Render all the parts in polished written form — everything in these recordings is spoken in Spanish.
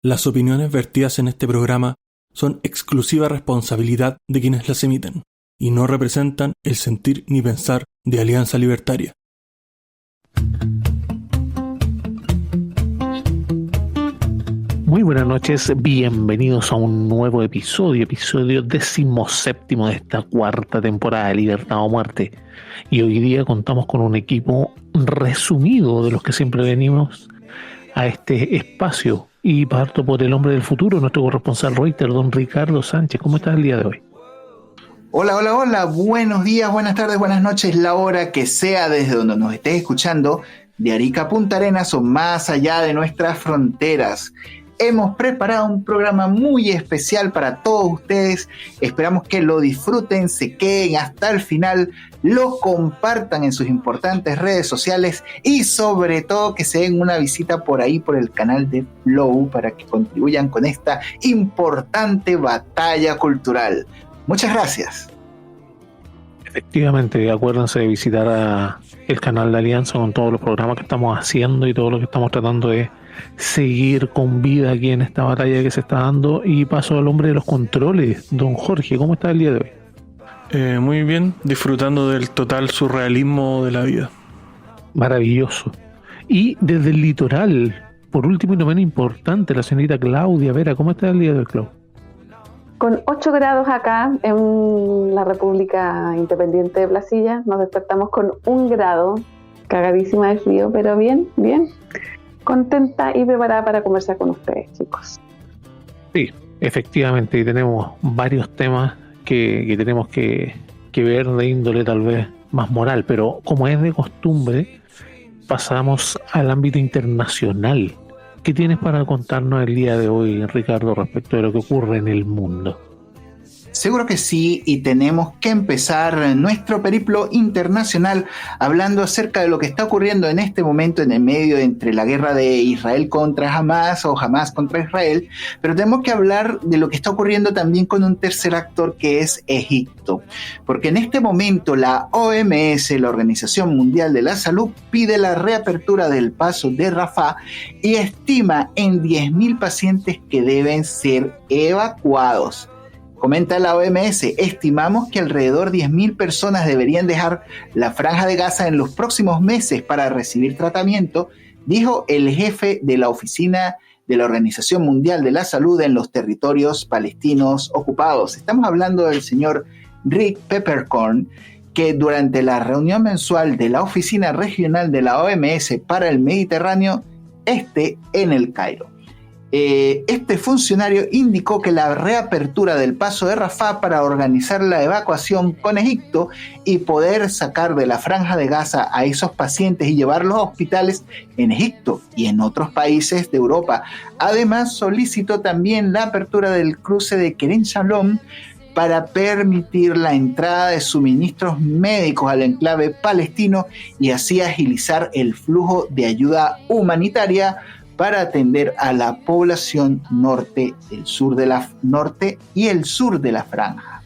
Las opiniones vertidas en este programa son exclusiva responsabilidad de quienes las emiten y no representan el sentir ni pensar de Alianza Libertaria. Muy buenas noches, bienvenidos a un nuevo episodio 17º de esta cuarta temporada de Libertad o Muerte. Y hoy día contamos con un equipo resumido de los que siempre venimos a este espacio. Y parto por el hombre del futuro, nuestro corresponsal Reuters, don Ricardo Sánchez. ¿Cómo estás el día de hoy? Hola, buenos días, buenas tardes, buenas noches, la hora que sea desde donde nos estés escuchando, de Arica a Punta Arenas o más allá de nuestras fronteras. Hemos preparado un programa muy especial para todos ustedes. Esperamos que lo disfruten, se queden hasta el final, lo compartan en sus importantes redes sociales y sobre todo que se den una visita por ahí por el canal de Flow para que contribuyan con esta importante batalla cultural. Muchas gracias. Efectivamente, acuérdense de visitar el canal de Alianza con todos los programas que estamos haciendo y todo lo que estamos tratando de seguir con vida aquí en esta batalla que se está dando. Y paso al hombre de los controles, don Jorge. ¿Cómo está el día de hoy? Muy bien, disfrutando del total surrealismo de la vida. Maravilloso. Y desde el litoral, por último y no menos importante, la señorita Claudia Vera. ¿Cómo está el día de hoy, Clau? Con 8 grados acá en la República Independiente de Placilla, nos despertamos con 1 grado, cagadísima de frío, pero bien, contenta y preparada para conversar con ustedes, chicos. Sí, efectivamente, y tenemos varios temas que tenemos que ver de índole tal vez más moral, pero como es de costumbre, pasamos al ámbito internacional. ¿Qué tienes para contarnos el día de hoy, Ricardo, respecto de lo que ocurre en el mundo? Seguro que sí, y tenemos que empezar nuestro periplo internacional hablando acerca de lo que está ocurriendo en este momento en el medio entre la guerra de Israel contra Hamas o Hamas contra Israel, pero tenemos que hablar de lo que está ocurriendo también con un tercer actor que es Egipto, porque en este momento la OMS, la Organización Mundial de la Salud, pide la reapertura del paso de Rafah y estima en 10.000 pacientes que deben ser evacuados. Comenta la OMS, estimamos que alrededor de 10.000 personas deberían dejar la Franja de Gaza en los próximos meses para recibir tratamiento, dijo el jefe de la oficina de la Organización Mundial de la Salud en los territorios palestinos ocupados. Estamos hablando del señor Rick Peppercorn, que durante la reunión mensual de la Oficina Regional de la OMS para el Mediterráneo en el Cairo. Este funcionario indicó que la reapertura del paso de Rafah para organizar la evacuación con Egipto y poder sacar de la Franja de Gaza a esos pacientes y llevarlos a hospitales en Egipto y en otros países de Europa. Además, solicitó también la apertura del cruce de Kerem Shalom para permitir la entrada de suministros médicos al enclave palestino y así agilizar el flujo de ayuda humanitaria para atender a la población norte y el sur de la franja.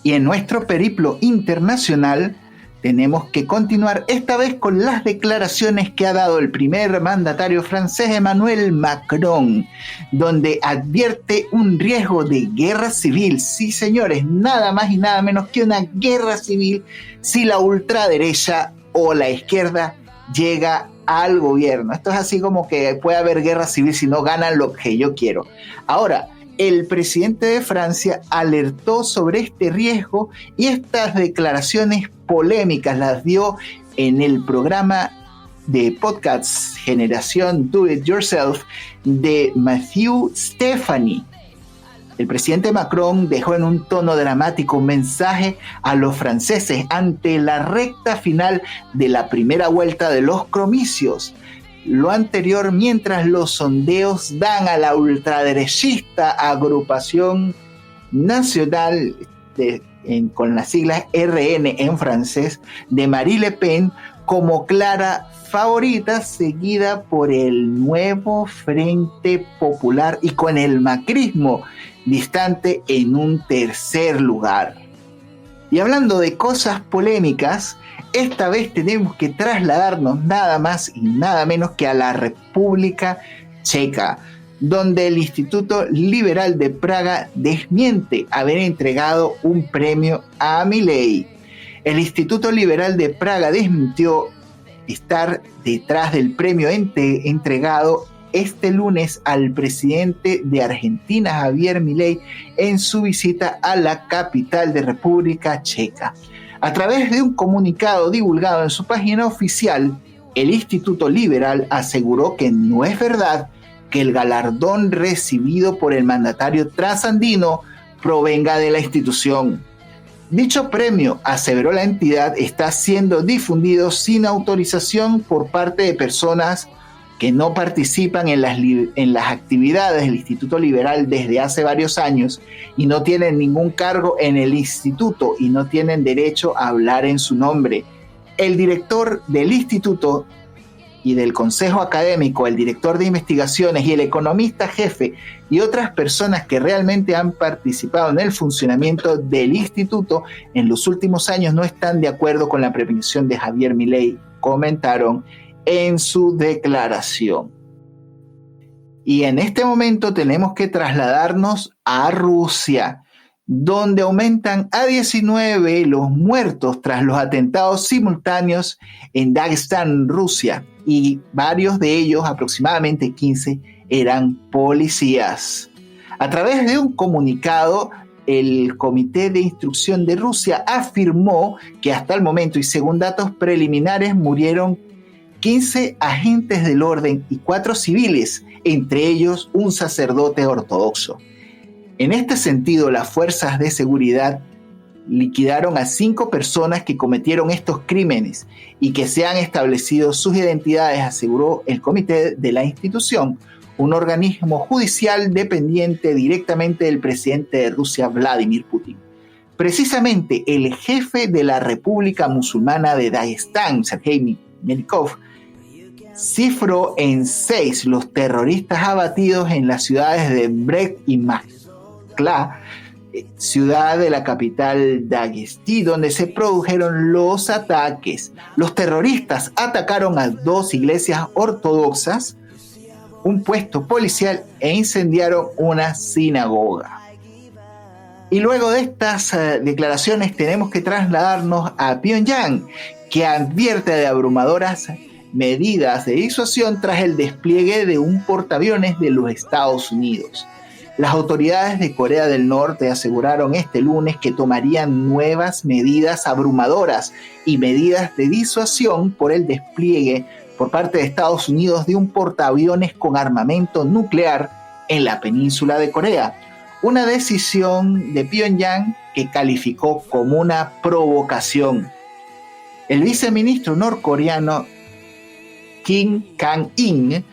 Y en nuestro periplo internacional tenemos que continuar esta vez con las declaraciones que ha dado el primer mandatario francés Emmanuel Macron, donde advierte un riesgo de guerra civil. Sí, señores, nada más y nada menos que una guerra civil si la ultraderecha o la izquierda llega al gobierno. Esto es así como que puede haber guerra civil si no ganan lo que yo quiero. Ahora, el presidente de Francia alertó sobre este riesgo y estas declaraciones polémicas las dio en el programa de podcast Generación Do It Yourself de Matthew Stephanie. El presidente Macron dejó en un tono dramático un mensaje a los franceses ante la recta final de la primera vuelta de los comicios. Lo anterior mientras los sondeos dan a la ultraderechista Agrupación Nacional, con las siglas RN en francés, de Marine Le Pen como clara favorita, seguida por el Nuevo Frente Popular y con el macrismo distante en un tercer lugar. Y hablando de cosas polémicas, esta vez tenemos que trasladarnos nada más y nada menos que a la República Checa, donde el Instituto Liberal de Praga desmiente haber entregado un premio a Milei. El Instituto Liberal de Praga desmintió estar detrás del premio entregado este lunes al presidente de Argentina, Javier Milei, en su visita a la capital de República Checa. A través de un comunicado divulgado en su página oficial, el Instituto Liberal aseguró que no es verdad que el galardón recibido por el mandatario trasandino provenga de la institución. Dicho premio, aseveró la entidad, está siendo difundido sin autorización por parte de personas que no participan en las actividades del Instituto Liberal desde hace varios años y no tienen ningún cargo en el instituto y no tienen derecho a hablar en su nombre. El director del instituto y del consejo académico, el director de investigaciones y el economista jefe y otras personas que realmente han participado en el funcionamiento del instituto en los últimos años no están de acuerdo con la prevención de Javier Milei, comentaron en su declaración. Y en este momento tenemos que trasladarnos a Rusia, donde aumentan a 19 los muertos tras los atentados simultáneos en Dagestán, Rusia, y varios de ellos, aproximadamente 15, eran policías. A través de un comunicado, el Comité de Instrucción de Rusia afirmó que hasta el momento y según datos preliminares murieron 15 agentes del orden y 4 civiles, entre ellos un sacerdote ortodoxo. En este sentido, las fuerzas de seguridad liquidaron a 5 personas que cometieron estos crímenes y que se han establecido sus identidades, aseguró el comité de la institución, un organismo judicial dependiente directamente del presidente de Rusia, Vladimir Putin. Precisamente el jefe de la República Musulmana de Dagestán, Sergei Melnikov, cifró en 6 los terroristas abatidos en las ciudades de Brest y Makhla, ciudad de la capital Dagestí, donde se produjeron los ataques. Los terroristas atacaron a 2 iglesias ortodoxas, un puesto policial e incendiaron una sinagoga. Y luego de estas declaraciones tenemos que trasladarnos a Pyongyang, que advierte de abrumadoras medidas de disuasión tras el despliegue de un portaaviones de los Estados Unidos. Las autoridades de Corea del Norte aseguraron este lunes que tomarían nuevas medidas abrumadoras y medidas de disuasión por el despliegue por parte de Estados Unidos de un portaaviones con armamento nuclear en la península de Corea. Una decisión de Pyongyang que calificó como una provocación. El viceministro norcoreano Kim Kang-in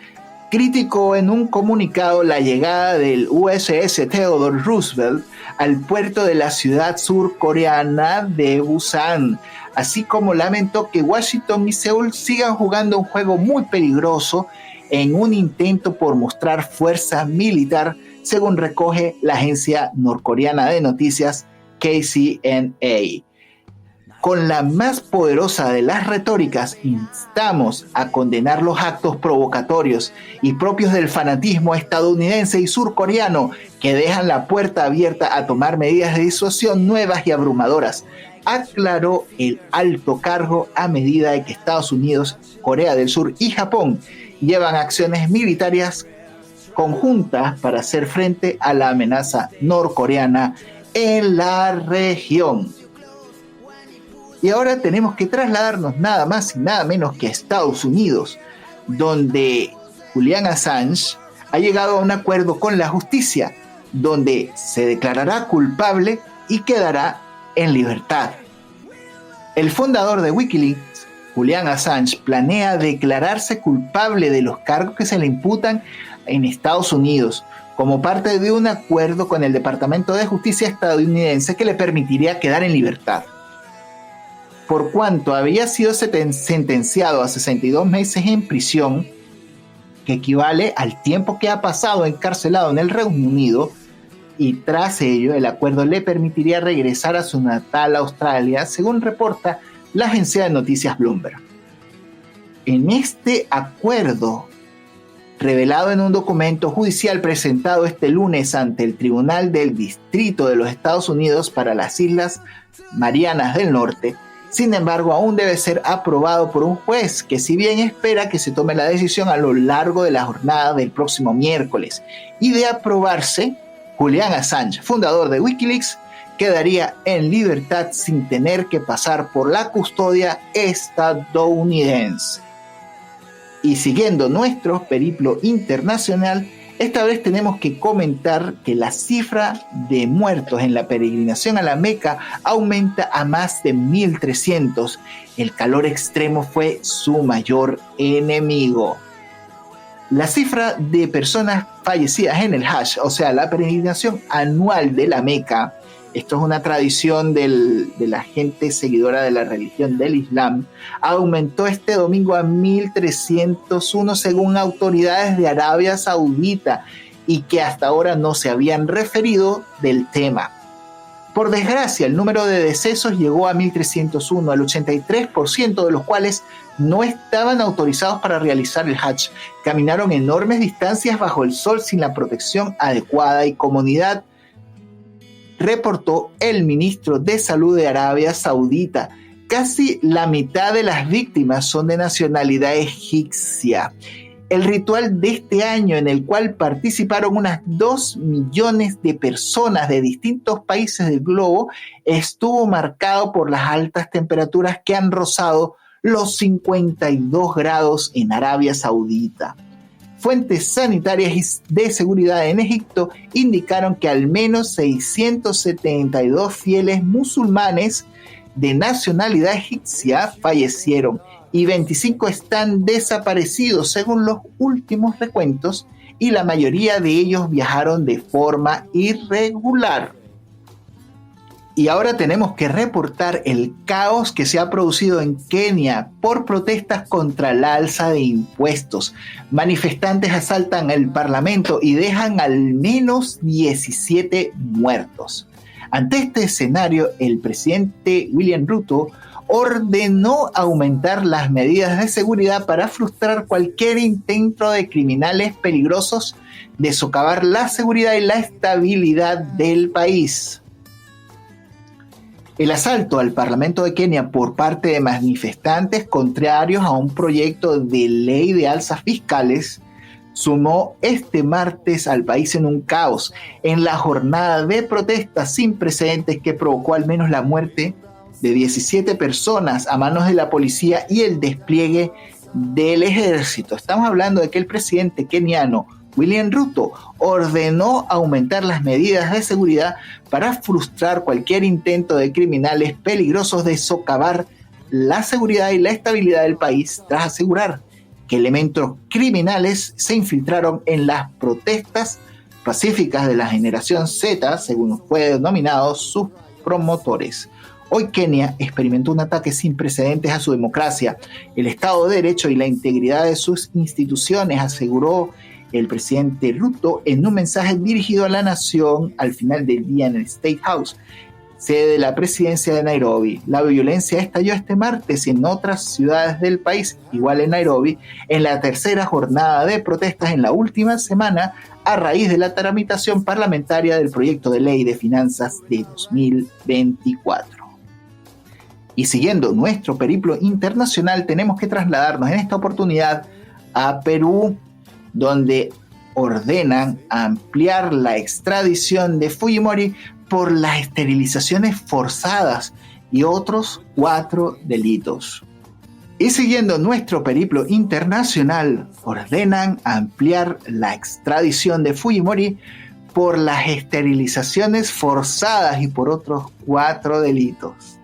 criticó en un comunicado la llegada del USS Theodore Roosevelt al puerto de la ciudad surcoreana de Busan, así como lamentó que Washington y Seúl sigan jugando un juego muy peligroso en un intento por mostrar fuerza militar, según recoge la agencia norcoreana de noticias KCNA. Con la más poderosa de las retóricas, instamos a condenar los actos provocatorios y propios del fanatismo estadounidense y surcoreano que dejan la puerta abierta a tomar medidas de disuasión nuevas y abrumadoras, aclaró el alto cargo a medida de que Estados Unidos, Corea del Sur y Japón llevan acciones militares conjuntas para hacer frente a la amenaza norcoreana en la región. Y ahora tenemos que trasladarnos nada más y nada menos que a Estados Unidos, donde Julian Assange ha llegado a un acuerdo con la justicia, donde se declarará culpable y quedará en libertad. El fundador de Wikileaks, Julian Assange, planea declararse culpable de los cargos que se le imputan en Estados Unidos, como parte de un acuerdo con el Departamento de Justicia estadounidense que le permitiría quedar en libertad. Por cuanto había sido sentenciado a 62 meses en prisión, que equivale al tiempo que ha pasado encarcelado en el Reino Unido, y tras ello el acuerdo le permitiría regresar a su natal Australia, según reporta la agencia de noticias Bloomberg. En este acuerdo revelado en un documento judicial presentado este lunes ante el Tribunal del Distrito de los Estados Unidos para las Islas Marianas del Norte. Sin embargo, aún debe ser aprobado por un juez que, si bien espera que se tome la decisión a lo largo de la jornada del próximo miércoles, y de aprobarse, Julian Assange, fundador de Wikileaks, quedaría en libertad sin tener que pasar por la custodia estadounidense. Y siguiendo nuestro periplo internacional, esta vez tenemos que comentar que la cifra de muertos en la peregrinación a la Meca aumenta a más de 1.300. El calor extremo fue su mayor enemigo. La cifra de personas fallecidas en el Hajj, o sea, la peregrinación anual de la Meca, esto es una tradición de la gente seguidora de la religión del Islam, aumentó este domingo a 1.301 según autoridades de Arabia Saudita y que hasta ahora no se habían referido del tema. Por desgracia, el número de decesos llegó a 1.301, el 83% de los cuales no estaban autorizados para realizar el Hajj. Caminaron enormes distancias bajo el sol sin la protección adecuada y comodidad, reportó el ministro de Salud de Arabia Saudita. Casi la mitad de las víctimas son de nacionalidad egipcia. El ritual de este año, en el cual participaron unas 2 millones de personas de distintos países del globo, estuvo marcado por las altas temperaturas que han rozado los 52 grados en Arabia Saudita. Fuentes sanitarias y de seguridad en Egipto indicaron que al menos 672 fieles musulmanes de nacionalidad egipcia fallecieron y 25 están desaparecidos según los últimos recuentos, y la mayoría de ellos viajaron de forma irregular. Y ahora tenemos que reportar el caos que se ha producido en Kenia por protestas contra la alza de impuestos. Manifestantes asaltan el parlamento y dejan al menos 17 muertos. Ante este escenario, el presidente William Ruto ordenó aumentar las medidas de seguridad para frustrar cualquier intento de criminales peligrosos de socavar la seguridad y la estabilidad del país. El asalto al Parlamento de Kenia por parte de manifestantes contrarios a un proyecto de ley de alzas fiscales sumó este martes al país en un caos, en la jornada de protestas sin precedentes que provocó al menos la muerte de 17 personas a manos de la policía y el despliegue del ejército. Estamos hablando de que el presidente keniano William Ruto ordenó aumentar las medidas de seguridad para frustrar cualquier intento de criminales peligrosos de socavar la seguridad y la estabilidad del país, tras asegurar que elementos criminales se infiltraron en las protestas pacíficas de la generación Z, según fue denominado sus promotores. Hoy Kenia experimentó un ataque sin precedentes a su democracia, el Estado de Derecho y la integridad de sus instituciones, aseguró el presidente Ruto en un mensaje dirigido a la nación al final del día en el State House, sede de la presidencia de Nairobi. La violencia estalló este martes en otras ciudades del país, igual en Nairobi, en la tercera jornada de protestas en la última semana a raíz de la tramitación parlamentaria del proyecto de ley de finanzas de 2024. Y siguiendo nuestro periplo internacional, tenemos que trasladarnos en esta oportunidad a Perú, donde ordenan ampliar la extradición de Fujimori por las esterilizaciones forzadas y otros 4 delitos. Y siguiendo nuestro periplo internacional, ordenan ampliar la extradición de Fujimori por las esterilizaciones forzadas y por otros 4 delitos.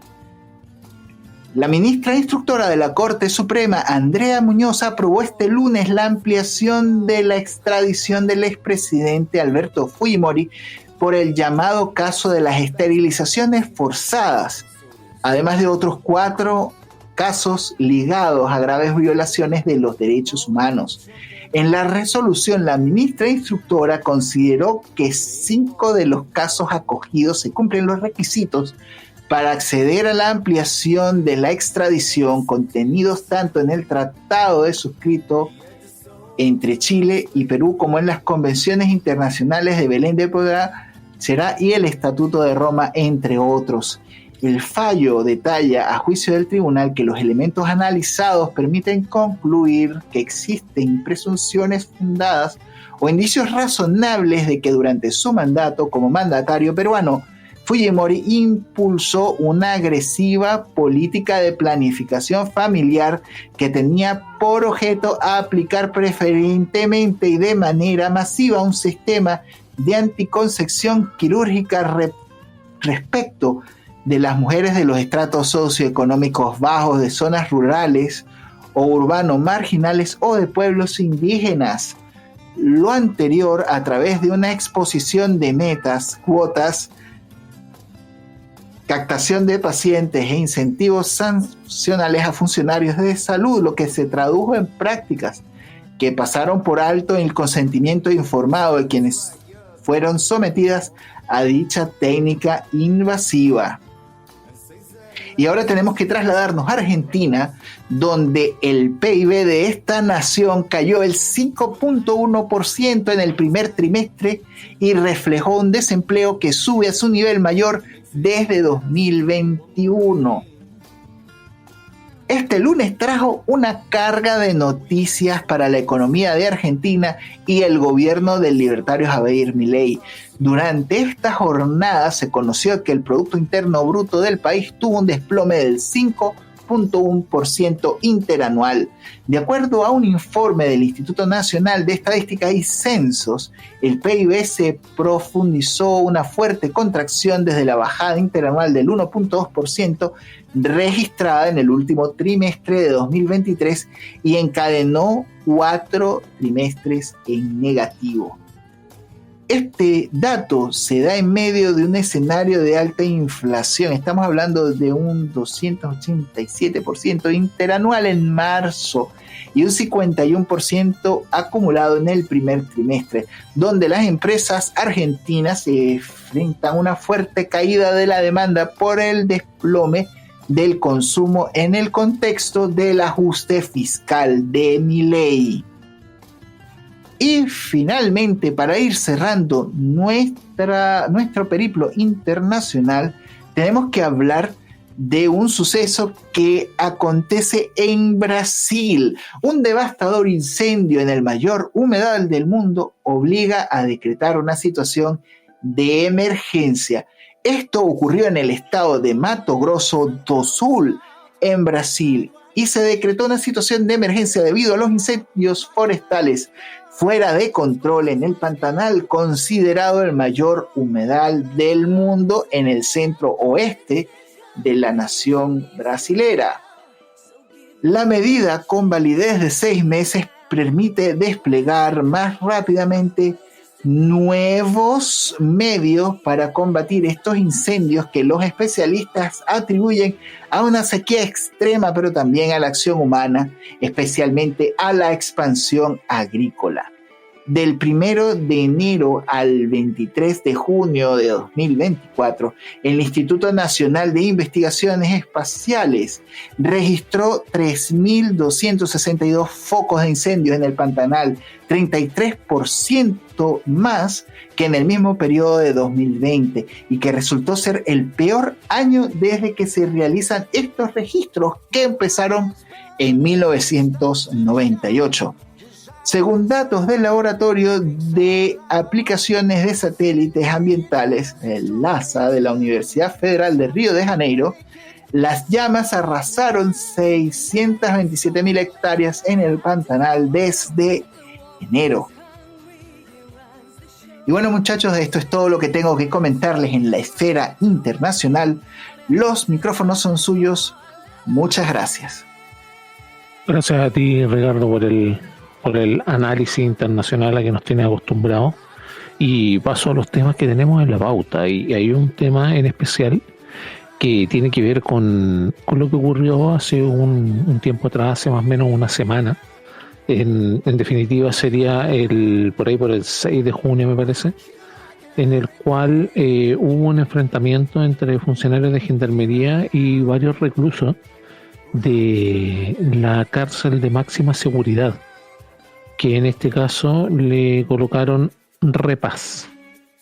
La ministra instructora de la Corte Suprema, Andrea Muñoz, aprobó este lunes la ampliación de la extradición del expresidente Alberto Fujimori por el llamado caso de las esterilizaciones forzadas, además de otros 4 casos ligados a graves violaciones de los derechos humanos. En la resolución, la ministra instructora consideró que 5 de los casos acogidos se cumplen los requisitos para acceder a la ampliación de la extradición contenidos tanto en el tratado de suscrito entre Chile y Perú, como en las convenciones internacionales de Belén de Pará y el Estatuto de Roma, entre otros. El fallo detalla, a juicio del tribunal, que los elementos analizados permiten concluir que existen presunciones fundadas o indicios razonables de que durante su mandato como mandatario peruano, Fujimori impulsó una agresiva política de planificación familiar que tenía por objeto aplicar preferentemente y de manera masiva un sistema de anticoncepción quirúrgica respecto de las mujeres de los estratos socioeconómicos bajos, de zonas rurales o urbanos marginales o de pueblos indígenas. Lo anterior a través de una exposición de metas, cuotas, captación de pacientes e incentivos sancionales a funcionarios de salud, lo que se tradujo en prácticas que pasaron por alto el consentimiento informado de quienes fueron sometidas a dicha técnica invasiva. Y ahora tenemos que trasladarnos a Argentina, donde el PIB de esta nación cayó el 5.1% en el primer trimestre y reflejó un desempleo que sube a su nivel mayor desde 2021. Este lunes trajo una carga de noticias para la economía de Argentina y el gobierno del libertario Javier Milei. Durante esta jornada se conoció que el Producto Interno Bruto del país tuvo un desplome del 5.1% interanual. De acuerdo a un informe del Instituto Nacional de Estadística y Censos, el PIB se profundizó una fuerte contracción desde la bajada interanual del 1.2% registrada en el último trimestre de 2023 y encadenó 4 trimestres en negativo. Este dato se da en medio de un escenario de alta inflación. Estamos hablando de un 287% interanual en marzo y un 51% acumulado en el primer trimestre, donde las empresas argentinas se enfrentan a una fuerte caída de la demanda por el desplome del consumo en el contexto del ajuste fiscal de Milei. Y finalmente, para ir cerrando nuestro periplo internacional, tenemos que hablar de un suceso que acontece en Brasil. Un devastador incendio en el mayor humedal del mundo obliga a decretar una situación de emergencia. Esto ocurrió en el estado de Mato Grosso do Sul, en Brasil, y se decretó una situación de emergencia debido a los incendios forestales fuera de control en el Pantanal, considerado el mayor humedal del mundo en el centro oeste de la nación brasilera. La medida, con validez de 6 meses, permite desplegar más rápidamente nuevos medios para combatir estos incendios que los especialistas atribuyen a una sequía extrema, pero también a la acción humana, especialmente a la expansión agrícola. Del 1 de enero al 23 de junio de 2024, el Instituto Nacional de Investigaciones Espaciales registró 3.262 focos de incendios en el Pantanal, 33% más que en el mismo periodo de 2020, y que resultó ser el peor año desde que se realizan estos registros, que empezaron en 1998. Según datos del Laboratorio de Aplicaciones de Satélites Ambientales, el LASA, de la Universidad Federal de Río de Janeiro, las llamas arrasaron 627.000 hectáreas en el Pantanal desde enero. Y bueno, muchachos, esto es todo lo que tengo que comentarles en la esfera internacional. Los micrófonos son suyos. Muchas gracias. Gracias a ti, Ricardo, por el análisis internacional a que nos tiene acostumbrados, y paso a los temas que tenemos en la pauta. Y hay un tema en especial que tiene que ver con lo que ocurrió hace un tiempo atrás, hace más o menos una semana. En definitiva sería por el 6 de junio, me parece, en el cual hubo un enfrentamiento entre funcionarios de gendarmería y varios reclusos de la cárcel de máxima seguridad que en este caso le colocaron REPAS,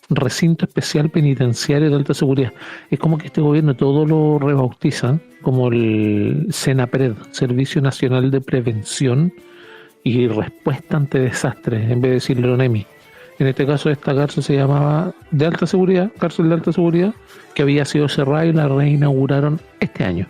Recinto Especial Penitenciario de Alta Seguridad. Es como que este gobierno todo lo rebautiza como el SENAPRED, Servicio Nacional de Prevención y Respuesta ante Desastres, en vez de decirle ONEMI. En este caso esta cárcel se llamaba de alta seguridad, cárcel de alta seguridad, que había sido cerrada y la reinauguraron este año.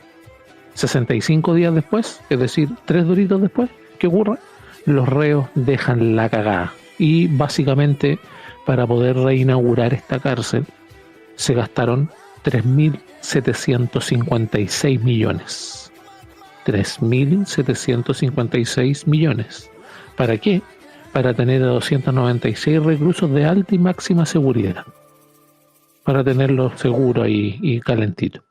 65 días después, es decir, 3 doritos después, ¿qué ocurre? Los reos dejan la cagada. Y básicamente, para poder reinaugurar esta cárcel, se gastaron 3.756 millones. 3.756 millones. ¿Para qué? Para tener a 296 reclusos de alta y máxima seguridad. Para tenerlos seguros y calentitos.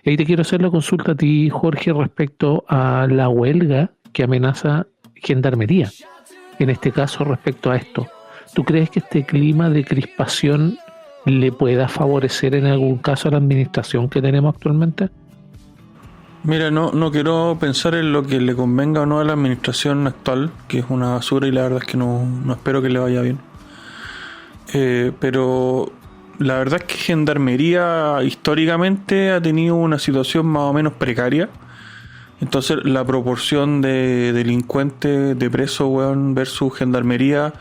Y ahí te quiero hacer la consulta a ti, Jorge, respecto a la huelga que amenaza Gendarmería. En este caso, respecto a esto, ¿tú crees que este clima de crispación le pueda favorecer en algún caso a la administración que tenemos actualmente? Mira, no quiero pensar en lo que le convenga o no a la administración actual, que es una basura y la verdad es que no espero que le vaya bien. Pero la verdad es que Gendarmería históricamente ha tenido una situación más o menos precaria. Entonces la proporción de delincuentes, de presos, weón, versus Gendarmería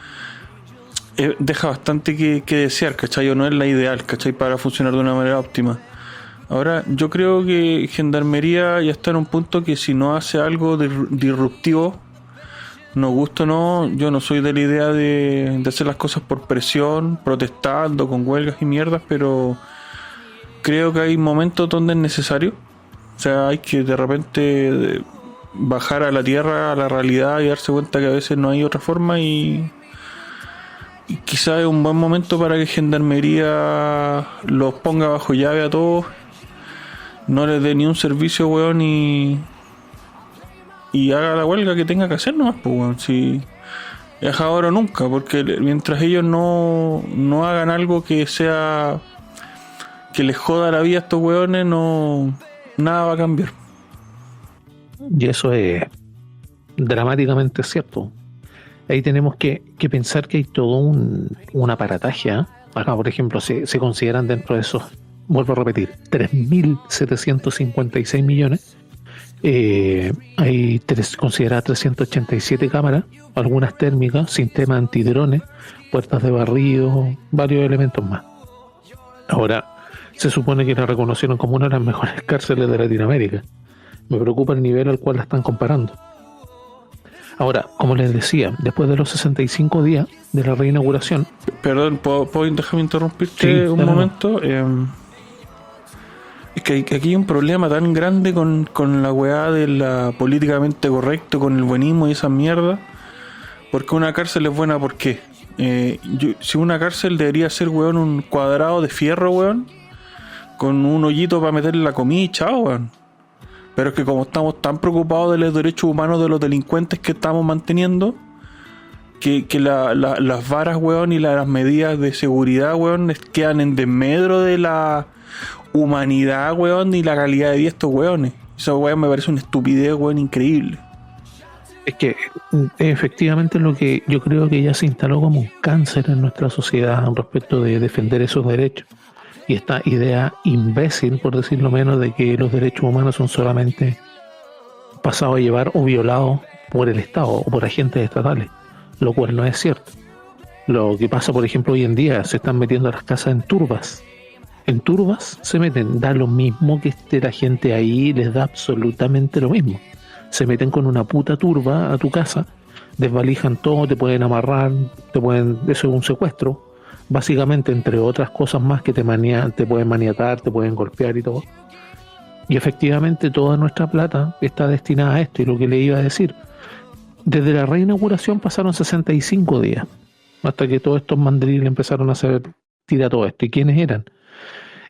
deja bastante que desear, ¿cachai? O no es la ideal, ¿cachai? Para funcionar de una manera óptima. Ahora, yo creo que Gendarmería ya está en un punto que si no hace algo disruptivo, nos gusta o no, yo no soy de la idea de hacer las cosas por presión, protestando, con huelgas y mierdas, pero creo que hay momentos donde es necesario. O sea, hay que de repente bajar a la tierra, a la realidad y darse cuenta que a veces no hay otra forma y quizás es un buen momento para que Gendarmería los ponga bajo llave a todos, no les dé ni un servicio, weón, y haga la huelga que tenga que hacer nomás, pues, weón. Si es ahora o nunca, porque mientras ellos no hagan algo que sea que les joda la vida a estos weones, nada va a cambiar. Y eso es dramáticamente cierto. Ahí tenemos que pensar que hay todo un aparataje, ¿eh? Acá, por ejemplo, se consideran dentro de esos, vuelvo a repetir, 3.756 millones. Hay consideradas 387 cámaras, algunas térmicas, sistema antidrones, puertas de barrido, varios elementos más. Ahora, se supone que la reconocieron como una de las mejores cárceles de Latinoamérica. Me preocupa el nivel al cual la están comparando. Ahora, como les decía, después de los 65 días de la reinauguración... Perdón, ¿puedo déjame interrumpirte un momento? Es que aquí hay un problema tan grande con la weá de la políticamente correcto, con el buenismo y esa mierda. Porque una cárcel es buena, ¿por qué? Si una cárcel debería ser, weón, un cuadrado de fierro, weón, con un hoyito para meterle la comida y chao, weón. Pero es que como estamos tan preocupados de los derechos humanos de los delincuentes que estamos manteniendo, que las varas, weón, y las medidas de seguridad, weón, quedan en desmedro de la humanidad, weón, y la calidad de vida de estos weones. Esa weón me parece una estupidez, weón, increíble. Es que efectivamente lo que yo creo que ya se instaló como un cáncer en nuestra sociedad respecto de defender esos derechos. Y esta idea imbécil, por decirlo menos, de que los derechos humanos son solamente pasados a llevar o violados por el Estado o por agentes estatales, lo cual no es cierto. Lo que pasa, por ejemplo, hoy en día, se están metiendo a las casas en turbas. En turbas se meten, da lo mismo que esté la gente ahí, les da absolutamente lo mismo. Se meten con una puta turba a tu casa, desvalijan todo, te pueden amarrar, eso es un secuestro. Básicamente, entre otras cosas más que te pueden maniatar, te pueden golpear y todo. Y efectivamente toda nuestra plata está destinada a esto. Y lo que le iba a decir, desde la reinauguración pasaron 65 días hasta que todos estos mandriles empezaron a hacer tira todo esto. ¿Y quiénes eran?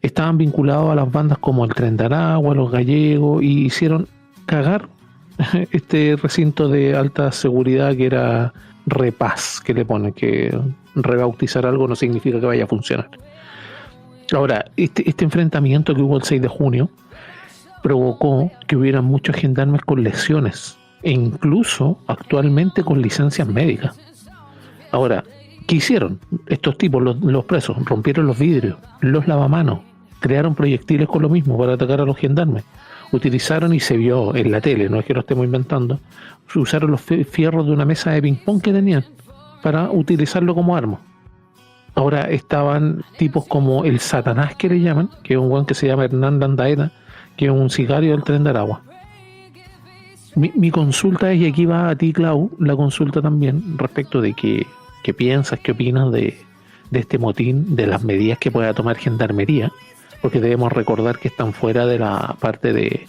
Estaban vinculados a las bandas como el Tren de Aragua, los Gallegos, y hicieron cagar este recinto de alta seguridad que era REPAS, que le ponen, que rebautizar algo no significa que vaya a funcionar. Ahora, este enfrentamiento que hubo el 6 de junio provocó que hubiera muchos gendarmes con lesiones e incluso actualmente con licencias médicas. Ahora, ¿qué hicieron estos tipos, los presos? Rompieron los vidrios, los lavamanos, crearon proyectiles con lo mismo para atacar a los gendarmes. Utilizaron, y se vio en la tele, no es que lo estemos inventando, usaron los fierros de una mesa de ping-pong que tenían para utilizarlo como arma. Ahora estaban tipos como el Satanás, que le llaman, que es un weón que se llama Hernán Landaeta, que es un sicario del Tren de Aragua. Mi consulta es, y aquí va a ti, Clau, la consulta también, respecto de qué piensas, qué opinas de este motín, de las medidas que pueda tomar Gendarmería, porque debemos recordar que están fuera de la parte de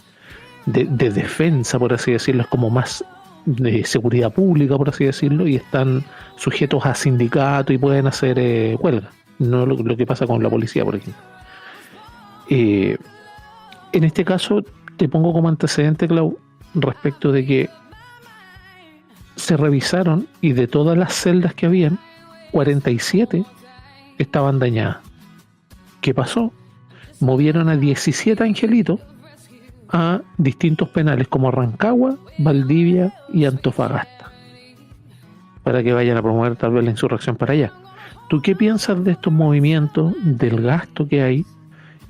defensa, por así decirlo, es como más de seguridad pública, por así decirlo, y están sujetos a sindicatos y pueden hacer huelga, no lo que pasa con la policía, por ejemplo. En este caso, te pongo como antecedente, Clau, respecto de que se revisaron y de todas las celdas que habían, 47 estaban dañadas. ¿Qué pasó? Movieron a 17 angelitos a distintos penales como Rancagua, Valdivia y Antofagasta, para que vayan a promover tal vez la insurrección para allá. ¿Tú qué piensas de estos movimientos, del gasto que hay?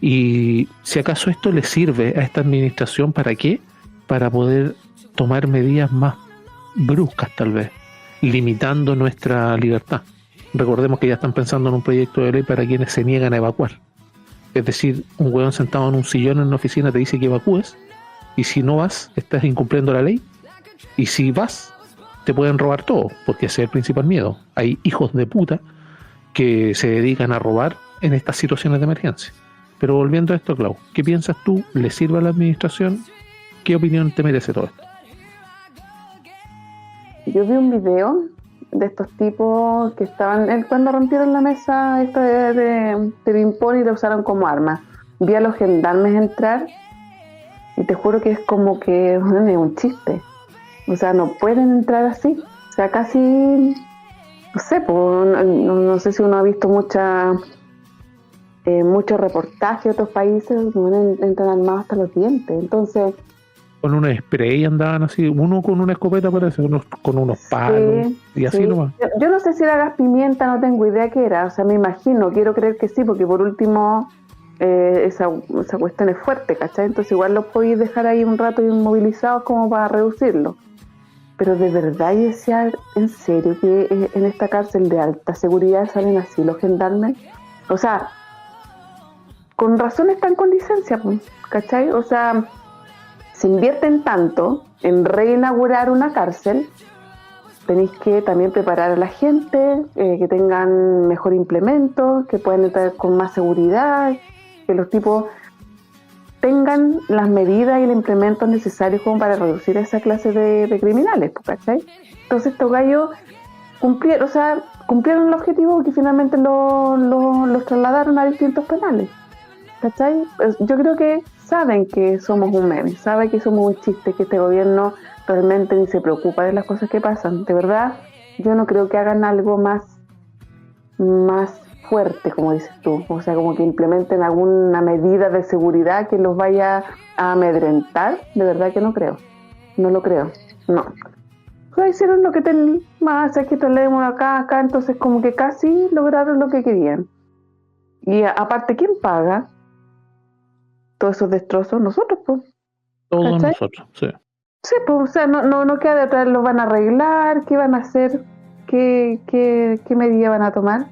Y si acaso esto le sirve a esta administración, ¿para qué? Para poder tomar medidas más bruscas, tal vez, limitando nuestra libertad. Recordemos que ya están pensando en un proyecto de ley para quienes se niegan a evacuar. Es decir, un huevón sentado en un sillón en una oficina te dice que evacúes, y si no vas, estás incumpliendo la ley, y si vas, te pueden robar todo, porque ese es el principal miedo. Hay hijos de puta que se dedican a robar en estas situaciones de emergencia. Pero volviendo a esto, Clau, ¿qué piensas tú? ¿Le sirve a la administración? ¿Qué opinión te merece todo esto? Yo vi un video de estos tipos que estaban, cuando rompieron la mesa esta de ping-pong y la usaron como arma. Vi a los gendarmes entrar y te juro que es como que bueno, es un chiste. O sea, no pueden entrar así. O sea, casi, no sé, pues, no sé si uno ha visto muchos reportajes de otros países, entran armados hasta los dientes. Entonces, con un spray andaban así, uno con una escopeta parece, con unos palos, sí, y así nomás. Yo no sé si era gas pimienta, no tengo idea qué era, o sea, me imagino, quiero creer que sí, porque por último esa cuestión es fuerte, ¿cachai? Entonces igual los podéis dejar ahí un rato inmovilizados como para reducirlo. Pero de verdad, yo decía, ¿en serio que en esta cárcel de alta seguridad salen así los gendarmes? O sea, con razón están con licencia, ¿cachai? O sea, si invierten tanto en reinaugurar una cárcel, tenéis que también preparar a la gente, que tengan mejor implemento, que puedan entrar con más seguridad, que los tipos tengan las medidas y el implemento necesarios como para reducir esa clase de criminales, ¿cachai? Entonces estos gallos cumplieron el objetivo porque finalmente los trasladaron a distintos penales, ¿cachai? Yo creo que saben que somos un meme, saben que somos un chiste, que este gobierno realmente ni se preocupa de las cosas que pasan. De verdad, yo no creo que hagan algo más fuerte, como dices tú. O sea, como que implementen alguna medida de seguridad que los vaya a amedrentar. De verdad que no creo. No lo creo. No. O sea, hicieron lo que más, aquí tenemos acá, entonces como que casi lograron lo que querían. Y aparte, ¿quién paga todos esos destrozos? Nosotros, pues. Todos ¿cachai? Nosotros, sí. Sí, pues, o sea, no queda de atrás, los van a arreglar, ¿qué van a hacer? ¿Qué medida van a tomar?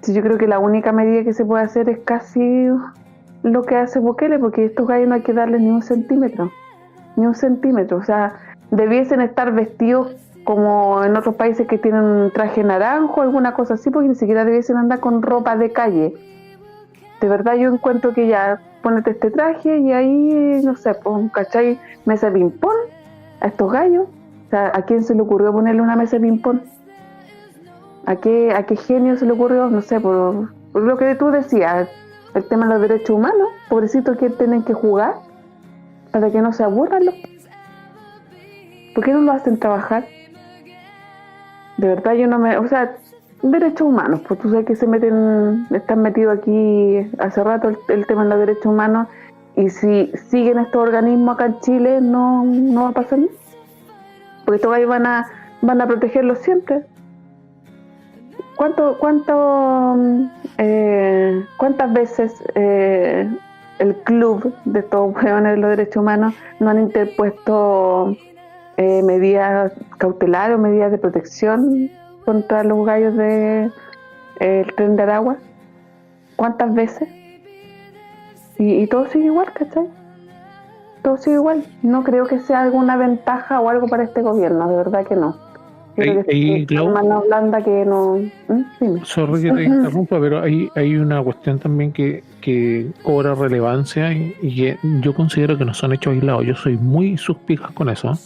Sí, yo creo que la única medida que se puede hacer es casi lo que hace Bukele, porque a estos gallos no hay que darles ni un centímetro, o sea, debiesen estar vestidos como en otros países que tienen un traje naranjo, alguna cosa así, porque ni siquiera debiesen andar con ropa de calle. De verdad yo encuentro que ya ponete este traje y ahí, no sé, pues, ¿cachai? Mesa de ping-pong a estos gallos. O sea, ¿a quién se le ocurrió ponerle una mesa de ping-pong? ¿A qué genio se le ocurrió? No sé, por lo que tú decías, el tema de los derechos humanos, pobrecitos que tienen que jugar para que no se aburran. ¿Por qué no lo hacen trabajar? De verdad yo o sea, derechos humanos, pues tú sabes que están metidos aquí hace rato el tema de los derechos humanos, y si siguen estos organismos acá en Chile no va a pasar nada. porque estos gallos van a protegerlos siempre. ¿Cuántas veces el club de estos hueones de los derechos humanos no han interpuesto medidas cautelares o medidas de protección contra los gallos del tren de Aragua? ¿Cuántas veces? Y todo sigue igual, ¿cachai? Todo sigue igual. No creo que sea alguna ventaja o algo para este gobierno, de verdad que no. Mano blanda que no. Dime. Sorry que te interrumpa, pero hay una cuestión también que cobra relevancia y que yo considero que no son hechos aislados. Yo soy muy suspicaz con eso, ¿eh?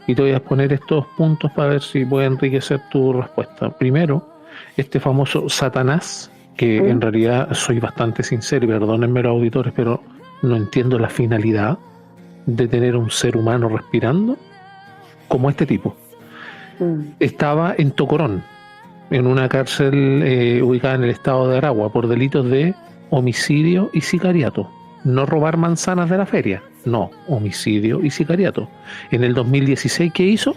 Y te voy a exponer estos puntos para ver si puede enriquecer tu respuesta. Primero, este famoso Satanás, que en realidad soy bastante sincero, y perdónenme los auditores, pero no entiendo la finalidad de tener un ser humano respirando como este tipo. Estaba en Tocorón, en una cárcel ubicada en el estado de Aragua, por delitos de homicidio y sicariato. No robar manzanas de la feria, no, homicidio y sicariato. En el 2016, ¿qué hizo?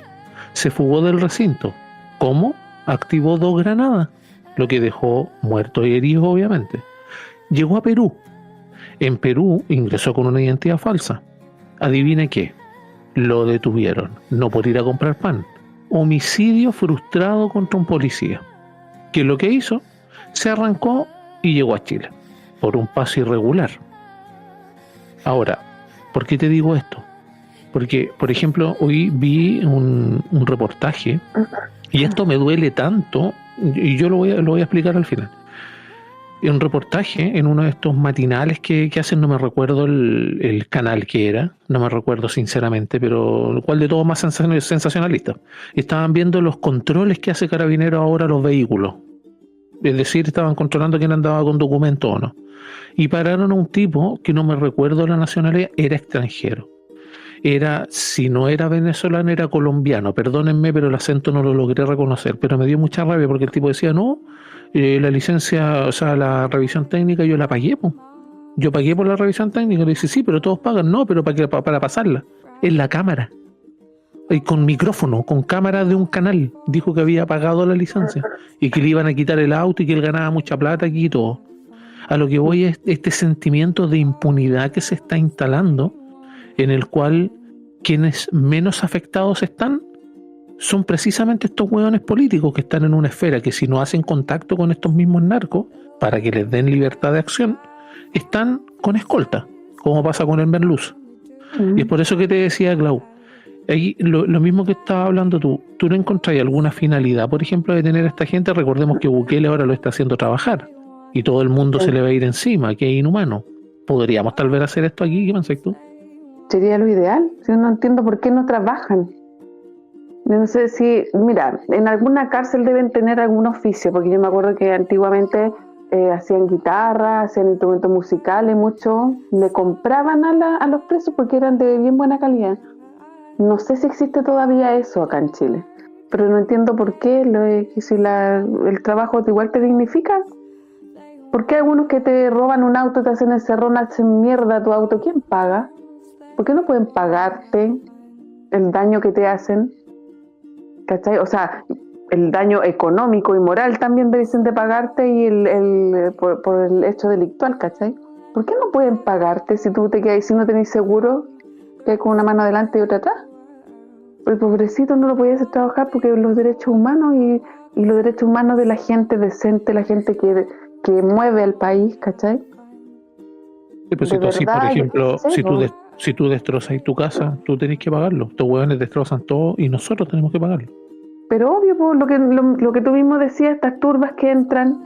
Se fugó del recinto. ¿Cómo? Activó 2 granadas, lo que dejó muertos y heridos, obviamente. Llegó a Perú. En Perú ingresó con una identidad falsa. Adivine qué, lo detuvieron, no por ir a comprar pan. Homicidio frustrado contra un policía. ¿Qué es lo que hizo? Se arrancó y llegó a Chile, por un paso irregular. Ahora, ¿por qué te digo esto? Porque, por ejemplo, hoy vi un reportaje, y esto me duele tanto, y yo lo voy a explicar al final. Un reportaje en uno de estos matinales que hacen, no me recuerdo el canal que era, no me recuerdo sinceramente, pero cuál de todos más sensacionalista. Estaban viendo los controles que hace Carabineros ahora a los vehículos. Es decir, estaban controlando quién andaba con documento o no. Y pararon a un tipo que no me recuerdo la nacionalidad, era extranjero. Era, si no era venezolano, era colombiano. Perdónenme, pero el acento no lo logré reconocer. Pero me dio mucha rabia porque el tipo decía, no, la licencia, o sea, la revisión técnica yo la pagué, po. Yo pagué por la revisión técnica. Le dice, sí, pero todos pagan. No, pero para pasarla. En la cámara. Y con micrófono, con cámara de un canal. Dijo que había pagado la licencia. Y que le iban a quitar el auto y que él ganaba mucha plata aquí y todo. A lo que voy es este sentimiento de impunidad que se está instalando, en el cual quienes menos afectados están son precisamente estos hueones políticos que están en una esfera que, si no hacen contacto con estos mismos narcos para que les den libertad de acción, están con escolta, como pasa con el Merluz. Y es por eso que te decía, Clau, ahí lo mismo que estaba hablando tú no encontrás alguna finalidad, por ejemplo, de tener a esta gente. Recordemos que Bukele ahora lo está haciendo trabajar y todo el mundo se le va a ir encima, que es inhumano. ¿Podríamos tal vez hacer esto aquí? ¿Qué pensás tú? Sería lo ideal. Yo no entiendo por qué no trabajan. Yo no sé si, mira, en alguna cárcel deben tener algún oficio, porque yo me acuerdo que antiguamente hacían guitarra, hacían instrumentos musicales, mucho le compraban a los presos porque eran de bien buena calidad. No sé si existe todavía eso acá en Chile, pero no entiendo por qué, si el trabajo igual te dignifica. ¿Por qué algunos que te roban un auto, te hacen encerrón, hacen mierda tu auto? ¿Quién paga? ¿Por qué no pueden pagarte el daño que te hacen? ¿Cachai? O sea, el daño económico y moral también deben de pagarte, y por el hecho delictual, ¿cachai? ¿Por qué no pueden pagarte si tú te quedas, si no tenés seguro, que hay con una mano adelante y otra atrás? El pobrecito no lo podía hacer trabajar porque los derechos humanos y los derechos humanos de la gente decente, la gente que mueve al país, ¿cachai? Sí, pues si tú así, por ejemplo, si tú destrozas tu casa, tú tenés que pagarlo. Estos hueones destrozan todo y nosotros tenemos que pagarlo. Pero obvio, pues, lo que tú mismo decías, estas turbas que entran,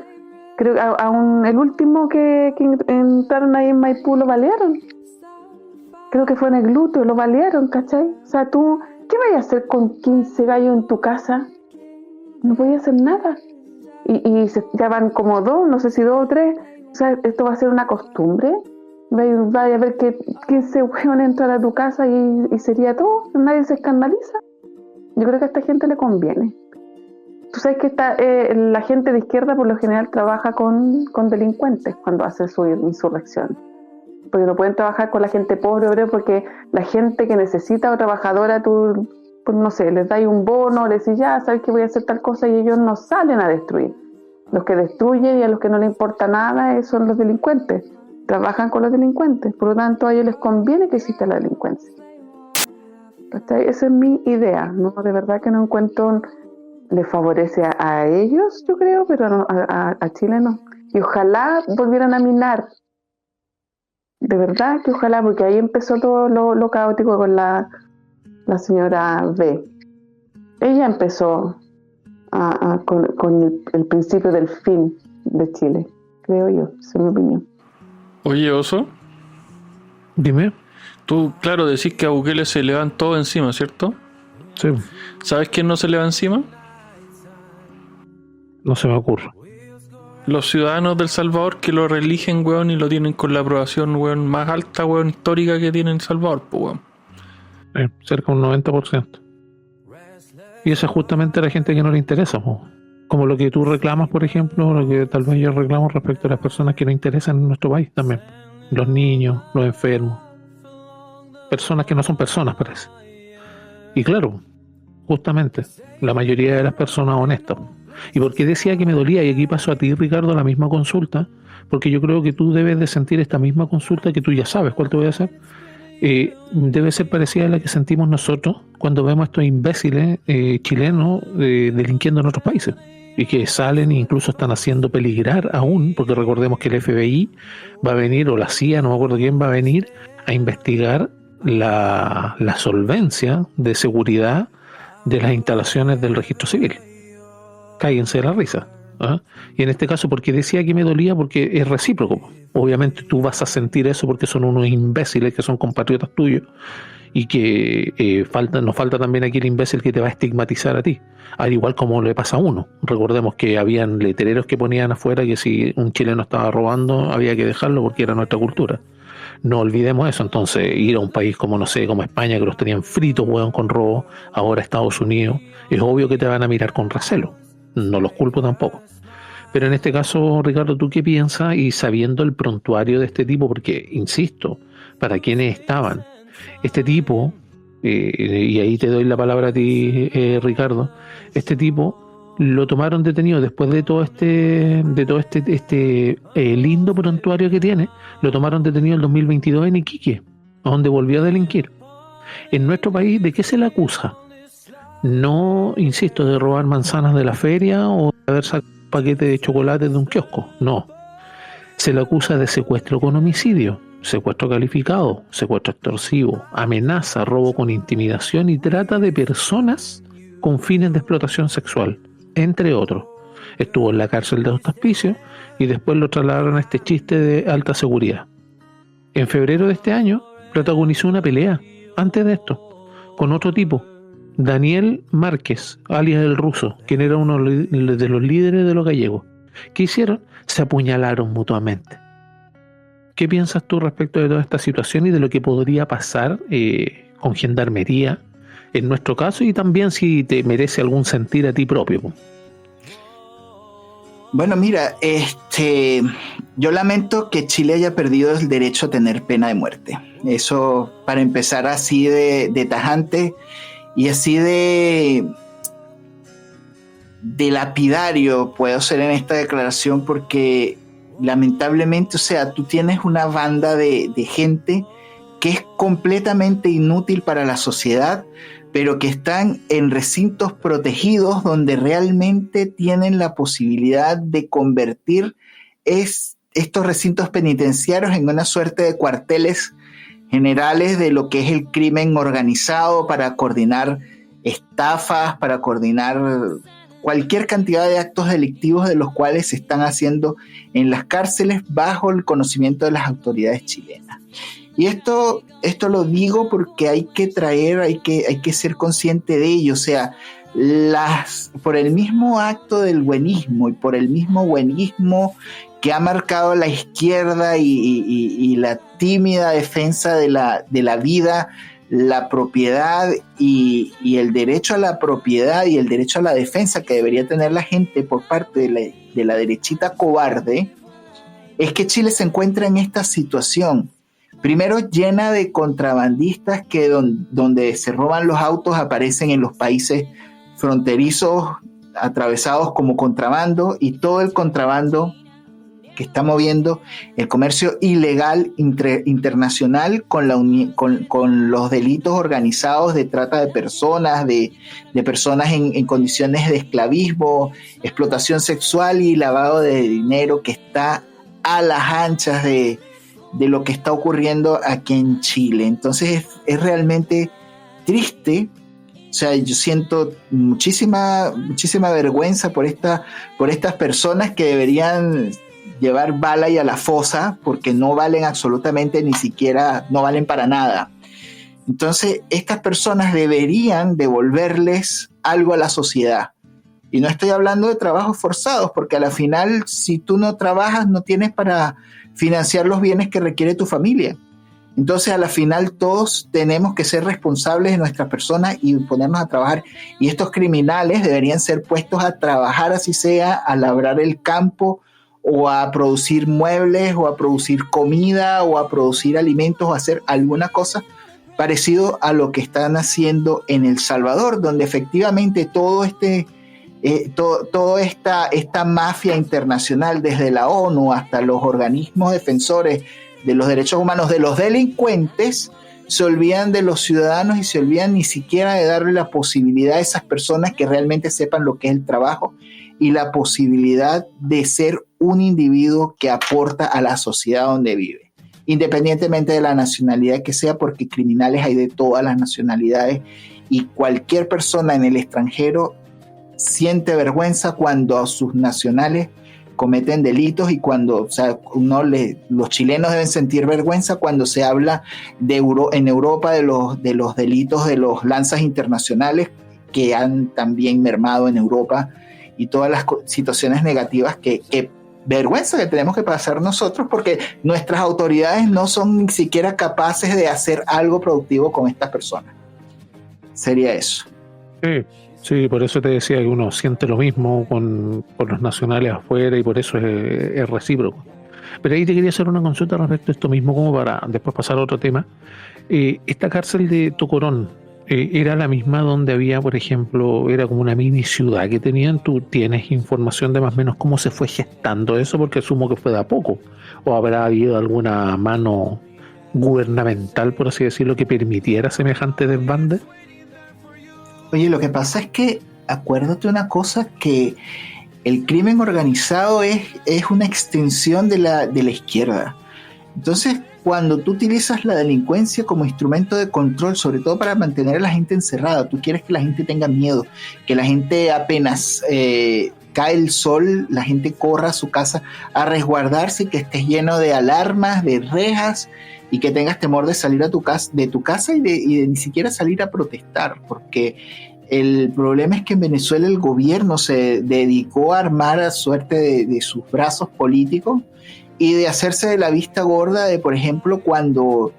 creo que el último que entraron ahí en Maipú lo balearon. Creo que fue en el glúteo, lo balearon, ¿cachai? O sea, tú, ¿qué vas a hacer con 15 gallos en tu casa? No podías hacer nada. Y ya van como 2, no sé si 2 o 3. O sea, esto va a ser una costumbre. Vaya a ver que 15 hueones entran a tu casa y sería todo. Nadie se escandaliza. Yo creo que a esta gente le conviene. Tú sabes que la gente de izquierda por lo general trabaja con delincuentes cuando hace su insurrección. Porque no pueden trabajar con la gente pobre, obrero, porque la gente que necesita o trabajadora, tú pues no sé, les dais un bono, les decís, ya, sabes que voy a hacer tal cosa, y ellos no salen a destruir. Los que destruyen y a los que no les importa nada son los delincuentes. Trabajan con los delincuentes, por lo tanto a ellos les conviene que exista la delincuencia. Esa es mi idea, ¿no? De verdad que no encuentro, le favorece a ellos, yo creo, pero no, a Chile no. Y ojalá volvieran a minar, de verdad que ojalá, porque ahí empezó todo lo caótico con la señora B. Ella empezó con el principio del fin de Chile, creo yo, es mi opinión. Oye, Oso, Dime. tú, claro, decís que a Bukele se le van todo encima, ¿cierto? Sí, ¿Sabes quién no se le va encima? no se me ocurre. Los ciudadanos del Salvador que lo reeligen, weón, y lo tienen con la aprobación, weón, más alta, weón, histórica que tiene El Salvador, pues, weón. Cerca de un 90%. Y esa es justamente la gente que no le interesa, po. Como lo que tú reclamas, por ejemplo, lo que tal vez yo reclamo respecto a las personas que no interesan en nuestro país también. Los niños, los enfermos. Personas que no son personas, parece. Y claro, justamente, la mayoría de las personas honestas. ¿Y por qué decía que me dolía? Y aquí paso a ti, Ricardo, la misma consulta, porque yo creo que tú debes de sentir esta misma consulta que tú ya sabes cuál te voy a hacer. Debe ser parecida a la que sentimos nosotros cuando vemos a estos imbéciles chilenos delinquiendo en otros países y que salen e incluso están haciendo peligrar aún, porque recordemos que el FBI va a venir, o la CIA, no me acuerdo quién va a venir a investigar la solvencia de seguridad de las instalaciones del registro civil. Cállense de la risa, ¿ah? Y en este caso, ¿por qué decía que me dolía? Porque es recíproco. Obviamente tú vas a sentir eso porque son unos imbéciles que son compatriotas tuyos y que nos falta también aquí el imbécil que te va a estigmatizar a ti, al igual como le pasa a uno. Recordemos que habían letreros que ponían afuera que si un chileno estaba robando había que dejarlo porque era nuestra cultura. No olvidemos eso. Entonces ir a un país como, no sé, como España, que los tenían fritos, weón, con robo, ahora Estados Unidos, es obvio que te van a mirar con recelo. No los culpo tampoco. Pero en este caso, Ricardo, ¿tú qué piensas? Y sabiendo el prontuario de este tipo, porque, insisto, para quienes estaban, este tipo, y ahí te doy la palabra a ti, Ricardo, este tipo lo tomaron detenido después de todo este lindo prontuario que tiene, lo tomaron detenido en el 2022 en Iquique, donde volvió a delinquir. En nuestro país, ¿de qué se le acusa? No, insisto, de robar manzanas de la feria o de haber sacado un paquete de chocolate de un kiosco. No. Se le acusa de secuestro con homicidio, secuestro calificado, secuestro extorsivo, amenaza, robo con intimidación y trata de personas con fines de explotación sexual, entre otros. Estuvo en la cárcel de Hospicio y después lo trasladaron a este chiste de alta seguridad. En febrero de este año protagonizó una pelea, antes de esto, con otro tipo, Daniel Márquez, alias el Ruso, quien era uno de los líderes de los gallegos. ¿Qué hicieron? Se apuñalaron mutuamente. ¿Qué piensas tú respecto de toda esta situación y de lo que podría pasar con Gendarmería en nuestro caso, y también si te merece algún sentir a ti propio? Bueno, mira, yo lamento que Chile haya perdido el derecho a tener pena de muerte. Eso, para empezar, así de tajante y así de lapidario puedo ser en esta declaración, porque lamentablemente, o sea, tú tienes una banda de gente que es completamente inútil para la sociedad, pero que están en recintos protegidos donde realmente tienen la posibilidad de convertir estos recintos penitenciarios en una suerte de cuarteles generales de lo que es el crimen organizado, para coordinar estafas, para coordinar cualquier cantidad de actos delictivos de los cuales se están haciendo en las cárceles bajo el conocimiento de las autoridades chilenas. Y esto lo digo porque hay que ser consciente de ello. O sea, por el mismo acto del buenismo y por el mismo buenismo que ha marcado la izquierda y la tímida defensa de la vida, la propiedad y el derecho a la propiedad y el derecho a la defensa que debería tener la gente por parte de la derechita cobarde, es que Chile se encuentra en esta situación. primero llena de contrabandistas que donde se roban los autos aparecen en los países fronterizos atravesados como contrabando, y todo el contrabando que está moviendo el comercio ilegal internacional con los delitos organizados de trata de personas, de personas en condiciones de esclavismo, explotación sexual y lavado de dinero, que está a las anchas de lo que está ocurriendo aquí en Chile. Entonces es realmente triste. O sea, yo siento muchísima vergüenza por estas personas que deberían llevar bala y a la fosa, porque no valen absolutamente, ni siquiera, no valen para nada. Entonces, estas personas deberían devolverles algo a la sociedad. Y no estoy hablando de trabajos forzados, porque a la final, si tú no trabajas, no tienes para financiar los bienes que requiere tu familia. Entonces, a la final, todos tenemos que ser responsables de nuestras personas y ponernos a trabajar. Y estos criminales deberían ser puestos a trabajar, así sea, a labrar el campo, o a producir muebles, o a producir comida, o a producir alimentos, o a hacer alguna cosa parecido a lo que están haciendo en El Salvador, donde efectivamente toda esta mafia internacional, desde la ONU hasta los organismos defensores de los derechos humanos, de los delincuentes, se olvidan de los ciudadanos y se olvidan ni siquiera de darle la posibilidad a esas personas que realmente sepan lo que es el trabajo y la posibilidad de ser un individuo que aporta a la sociedad donde vive, independientemente de la nacionalidad que sea, porque criminales hay de todas las nacionalidades, y cualquier persona en el extranjero siente vergüenza cuando a sus nacionales cometen delitos, y cuando, o sea, los chilenos deben sentir vergüenza cuando se habla en Europa de los delitos de los lanzas internacionales que han también mermado en Europa, y todas las situaciones negativas que vergüenza que tenemos que pasar nosotros, porque nuestras autoridades no son ni siquiera capaces de hacer algo productivo con estas personas. Sería eso. Sí, por eso te decía que uno siente lo mismo con los nacionales afuera, y por eso es recíproco. Pero ahí te quería hacer una consulta respecto a esto mismo, como para después pasar a otro tema. Esta cárcel de Tocorón, ¿era la misma donde había, por ejemplo, era como una mini ciudad que tenían? ¿Tú tienes información de más o menos cómo se fue gestando eso? Porque asumo que fue de a poco. ¿O habrá habido alguna mano gubernamental, por así decirlo, que permitiera semejante desbande? Oye, lo que pasa es que, acuérdate una cosa, que el crimen organizado es una extensión de la izquierda. Entonces, cuando tú utilizas la delincuencia como instrumento de control, sobre todo para mantener a la gente encerrada, tú quieres que la gente tenga miedo, que la gente apenas cae el sol, la gente corra a su casa a resguardarse, que estés lleno de alarmas, de rejas, y que tengas temor de salir de tu casa y de ni siquiera salir a protestar, porque el problema es que en Venezuela el gobierno se dedicó a armar a suerte de sus brazos políticos y de hacerse de la vista gorda de, por ejemplo, cuando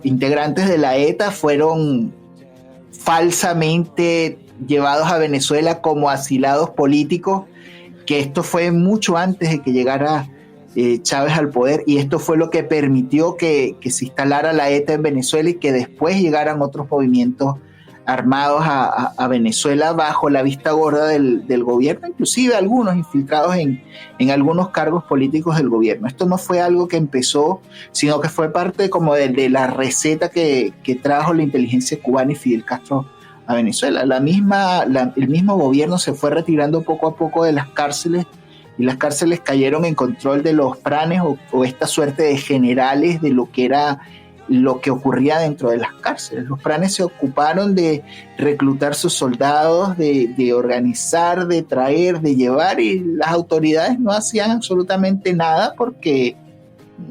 integrantes de la ETA fueron falsamente llevados a Venezuela como asilados políticos, que esto fue mucho antes de que llegara Chávez al poder, y esto fue lo que permitió que se instalara la ETA en Venezuela y que después llegaran otros movimientos armados a Venezuela bajo la vista gorda del gobierno, inclusive algunos infiltrados en algunos cargos políticos del gobierno. Esto no fue algo que empezó, sino que fue parte como de la receta que trajo la inteligencia cubana y Fidel Castro a Venezuela. El mismo gobierno se fue retirando poco a poco de las cárceles, y las cárceles cayeron en control de los pranes o esta suerte de generales de lo que ocurría dentro de las cárceles. Los pranes se ocuparon de reclutar sus soldados, de organizar, de traer, de llevar, y las autoridades no hacían absolutamente nada porque,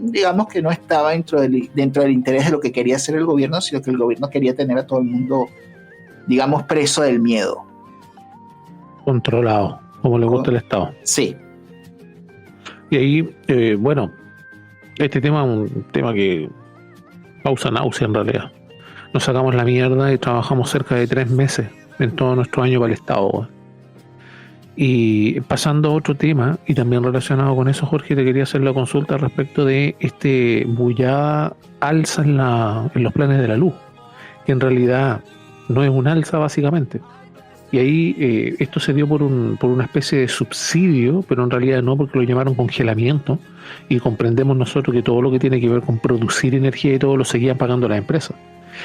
digamos, que no estaba dentro del interés de lo que quería hacer el gobierno, sino que el gobierno quería tener a todo el mundo, digamos, preso del miedo. Controlado, como le gusta el Estado. Sí. Y ahí, bueno, este tema es un tema que causa náusea en realidad. Nos sacamos la mierda y trabajamos cerca de 3 meses en todo nuestro año para el Estado. Y pasando a otro tema, y también relacionado con eso, Jorge, te quería hacer la consulta respecto de bullada alza en los planes de la luz, que en realidad no es un alza básicamente. Y ahí esto se dio por una especie de subsidio, pero en realidad no, porque lo llamaron congelamiento, y comprendemos nosotros que todo lo que tiene que ver con producir energía y todo lo seguían pagando las empresas.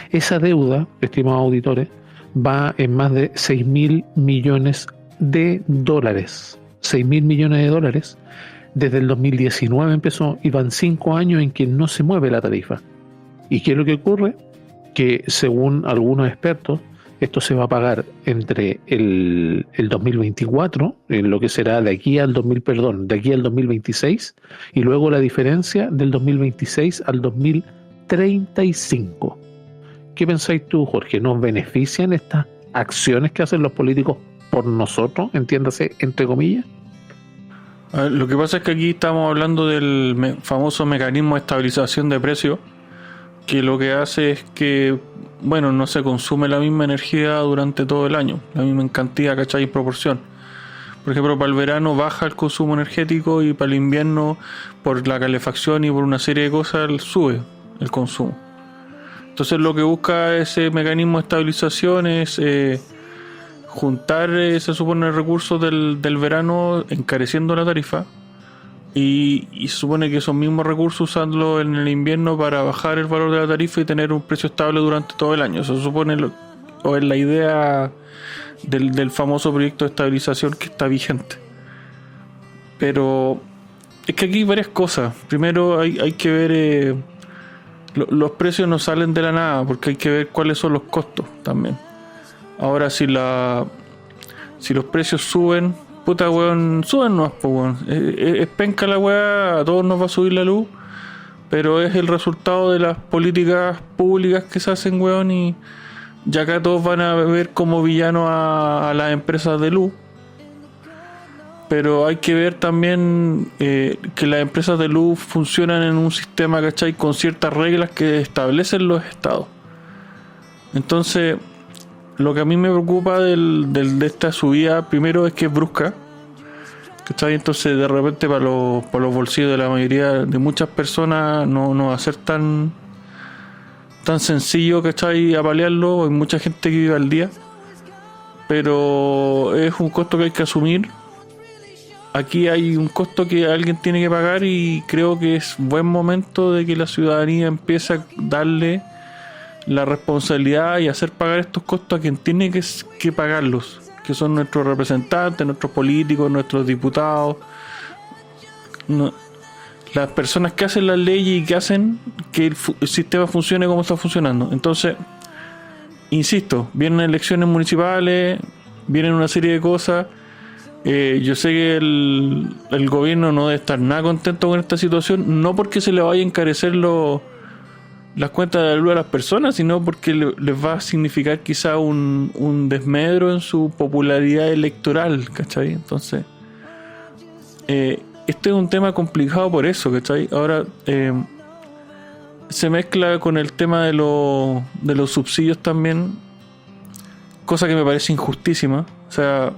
Esa deuda, estimados auditores, va en más de 6.000 millones de dólares. 6.000 millones de dólares. Desde el 2019 empezó y van 5 años en que no se mueve la tarifa. ¿Y qué es lo que ocurre? Que según algunos expertos, esto se va a pagar entre el 2024, en lo que será de aquí al 2026, y luego la diferencia del 2026 al 2035. ¿Qué pensáis tú, Jorge? ¿Nos benefician estas acciones que hacen los políticos por nosotros, entiéndase, entre comillas? Lo que pasa es que aquí estamos hablando del famoso mecanismo de estabilización de precios, que lo que hace es que, bueno, no se consume la misma energía durante todo el año, la misma en cantidad, ¿cachai? Y proporción. Por ejemplo, para el verano baja el consumo energético y para el invierno, por la calefacción y por una serie de cosas, sube el consumo. Entonces lo que busca ese mecanismo de estabilización es juntar, se supone, recursos del verano encareciendo la tarifa, y se supone que esos mismos recursos usarlos en el invierno para bajar el valor de la tarifa y tener un precio estable durante todo el año. Eso se supone, o es la idea del famoso proyecto de estabilización que está vigente. Pero es que aquí hay varias cosas. Primero hay que ver, los precios no salen de la nada, porque hay que ver cuáles son los costos también. Ahora, si los precios suben, puta weón, suben nomás, pues weón. Es penca la weá, a todos nos va a subir la luz, pero es el resultado de las políticas públicas que se hacen, weón, y ya acá todos van a ver como villanos a las empresas de luz. Pero hay que ver también que las empresas de luz funcionan en un sistema, ¿cachai?, con ciertas reglas que establecen los estados. Entonces, lo que a mí me preocupa de esta subida, primero, es que es brusca, ¿cachai? Entonces, de repente, para los bolsillos de la mayoría, de muchas personas, no va a ser tan sencillo, ¿cachai?, apalearlo. Hay mucha gente que vive al día, pero es un costo que hay que asumir. Aquí hay un costo que alguien tiene que pagar, y creo que es buen momento de que la ciudadanía empiece a darle la responsabilidad y hacer pagar estos costos a quien tiene que pagarlos, que son nuestros representantes, nuestros políticos, nuestros diputados, las personas que hacen las leyes y que hacen que el sistema funcione como está funcionando. Entonces, insisto, vienen elecciones municipales, vienen una serie de cosas. Yo sé que el gobierno no debe estar nada contento con esta situación, no porque se le vaya a encarecer las cuentas de la luz a las personas, sino porque les va a significar quizá un desmedro en su popularidad electoral, ¿cachai? Entonces, este es un tema complicado por eso, ¿cachai? Ahora, se mezcla con el tema de los subsidios también, cosa que me parece injustísima. O sea,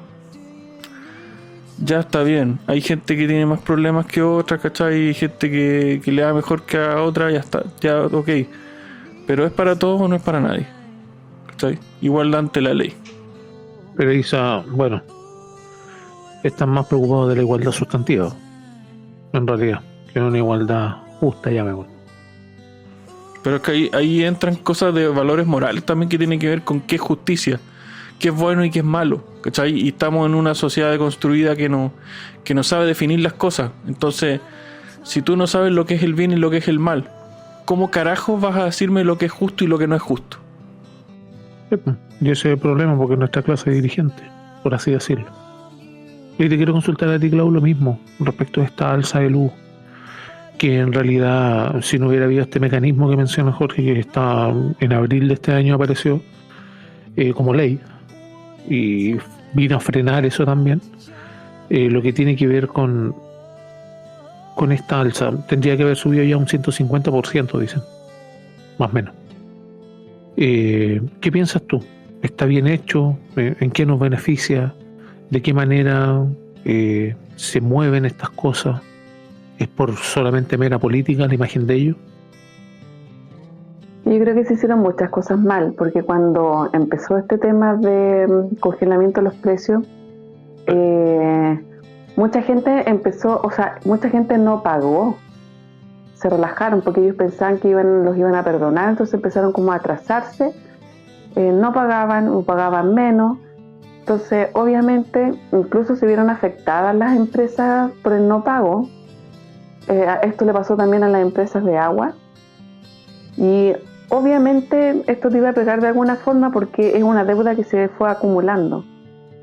ya está bien, hay gente que tiene más problemas que otras, ¿cachai? Hay gente que le da mejor que a otra, ya está, ya, ok. Pero ¿es para todos o no es para nadie? ¿Cachai? Igualdad ante la ley. Pero Isa, bueno, están más preocupados de la igualdad sustantiva, en realidad, que no una igualdad justa, llamémoslo. Pero es que ahí entran cosas de valores morales también, que tienen que ver con qué es justicia, qué es bueno y qué es malo, ¿cachai? Y estamos en una sociedad deconstruida que no sabe definir las cosas. Entonces, si tú no sabes lo que es el bien y lo que es el mal, ¿cómo carajos vas a decirme lo que es justo y lo que no es justo? Y ese es el problema, porque nuestra clase dirigente, por así decirlo. Y te quiero consultar a ti, Clau, lo mismo respecto a esta alza de luz, que en realidad, si no hubiera habido este mecanismo que menciona Jorge, que está en abril de este año apareció como ley, y vino a frenar eso también, lo que tiene que ver con esta alza, tendría que haber subido ya un 150%, dicen, más o menos. ¿Qué piensas tú? ¿Está bien hecho? ¿En qué nos beneficia? ¿De qué manera se mueven estas cosas? ¿Es por solamente mera política la imagen de ellos? Yo creo que se hicieron muchas cosas mal, porque cuando empezó este tema de congelamiento de los precios, mucha gente no pagó, se relajaron porque ellos pensaban que los iban a perdonar, entonces empezaron como a atrasarse, no pagaban o pagaban menos, entonces obviamente incluso se vieron afectadas las empresas por el no pago. Esto le pasó también a las empresas de agua y obviamente esto te iba a pegar de alguna forma porque es una deuda que se fue acumulando,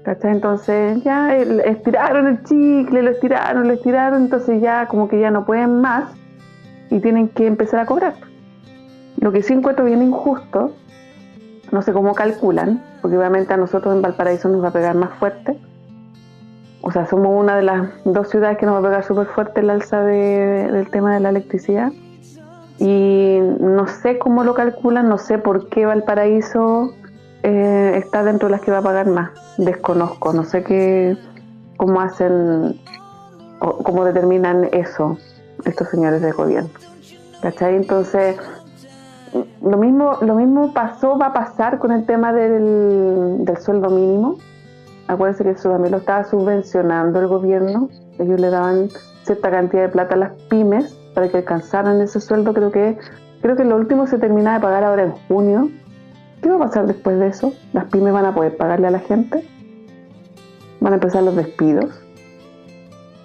¿cachai? Entonces ya estiraron el chicle, lo estiraron, entonces ya como que ya no pueden más y tienen que empezar a cobrar. Lo que sí encuentro bien injusto, no sé cómo calculan, porque obviamente a nosotros en Valparaíso nos va a pegar más fuerte. O sea, somos una de las 2 ciudades que nos va a pegar súper fuerte el alza del tema de la electricidad. Y no sé cómo lo calculan, no sé por qué Valparaíso está dentro de las que va a pagar más. Desconozco, no sé cómo hacen o cómo determinan eso estos señores de gobierno. ¿Cachai? Entonces, lo mismo va a pasar con el tema del sueldo mínimo. Acuérdense que eso también lo estaba subvencionando el gobierno. Ellos le daban cierta cantidad de plata a las pymes para que alcanzaran ese sueldo. Creo que lo último se termina de pagar ahora en junio. ¿Qué va a pasar después de eso? ¿Las pymes van a poder pagarle a la gente? ¿Van a empezar los despidos?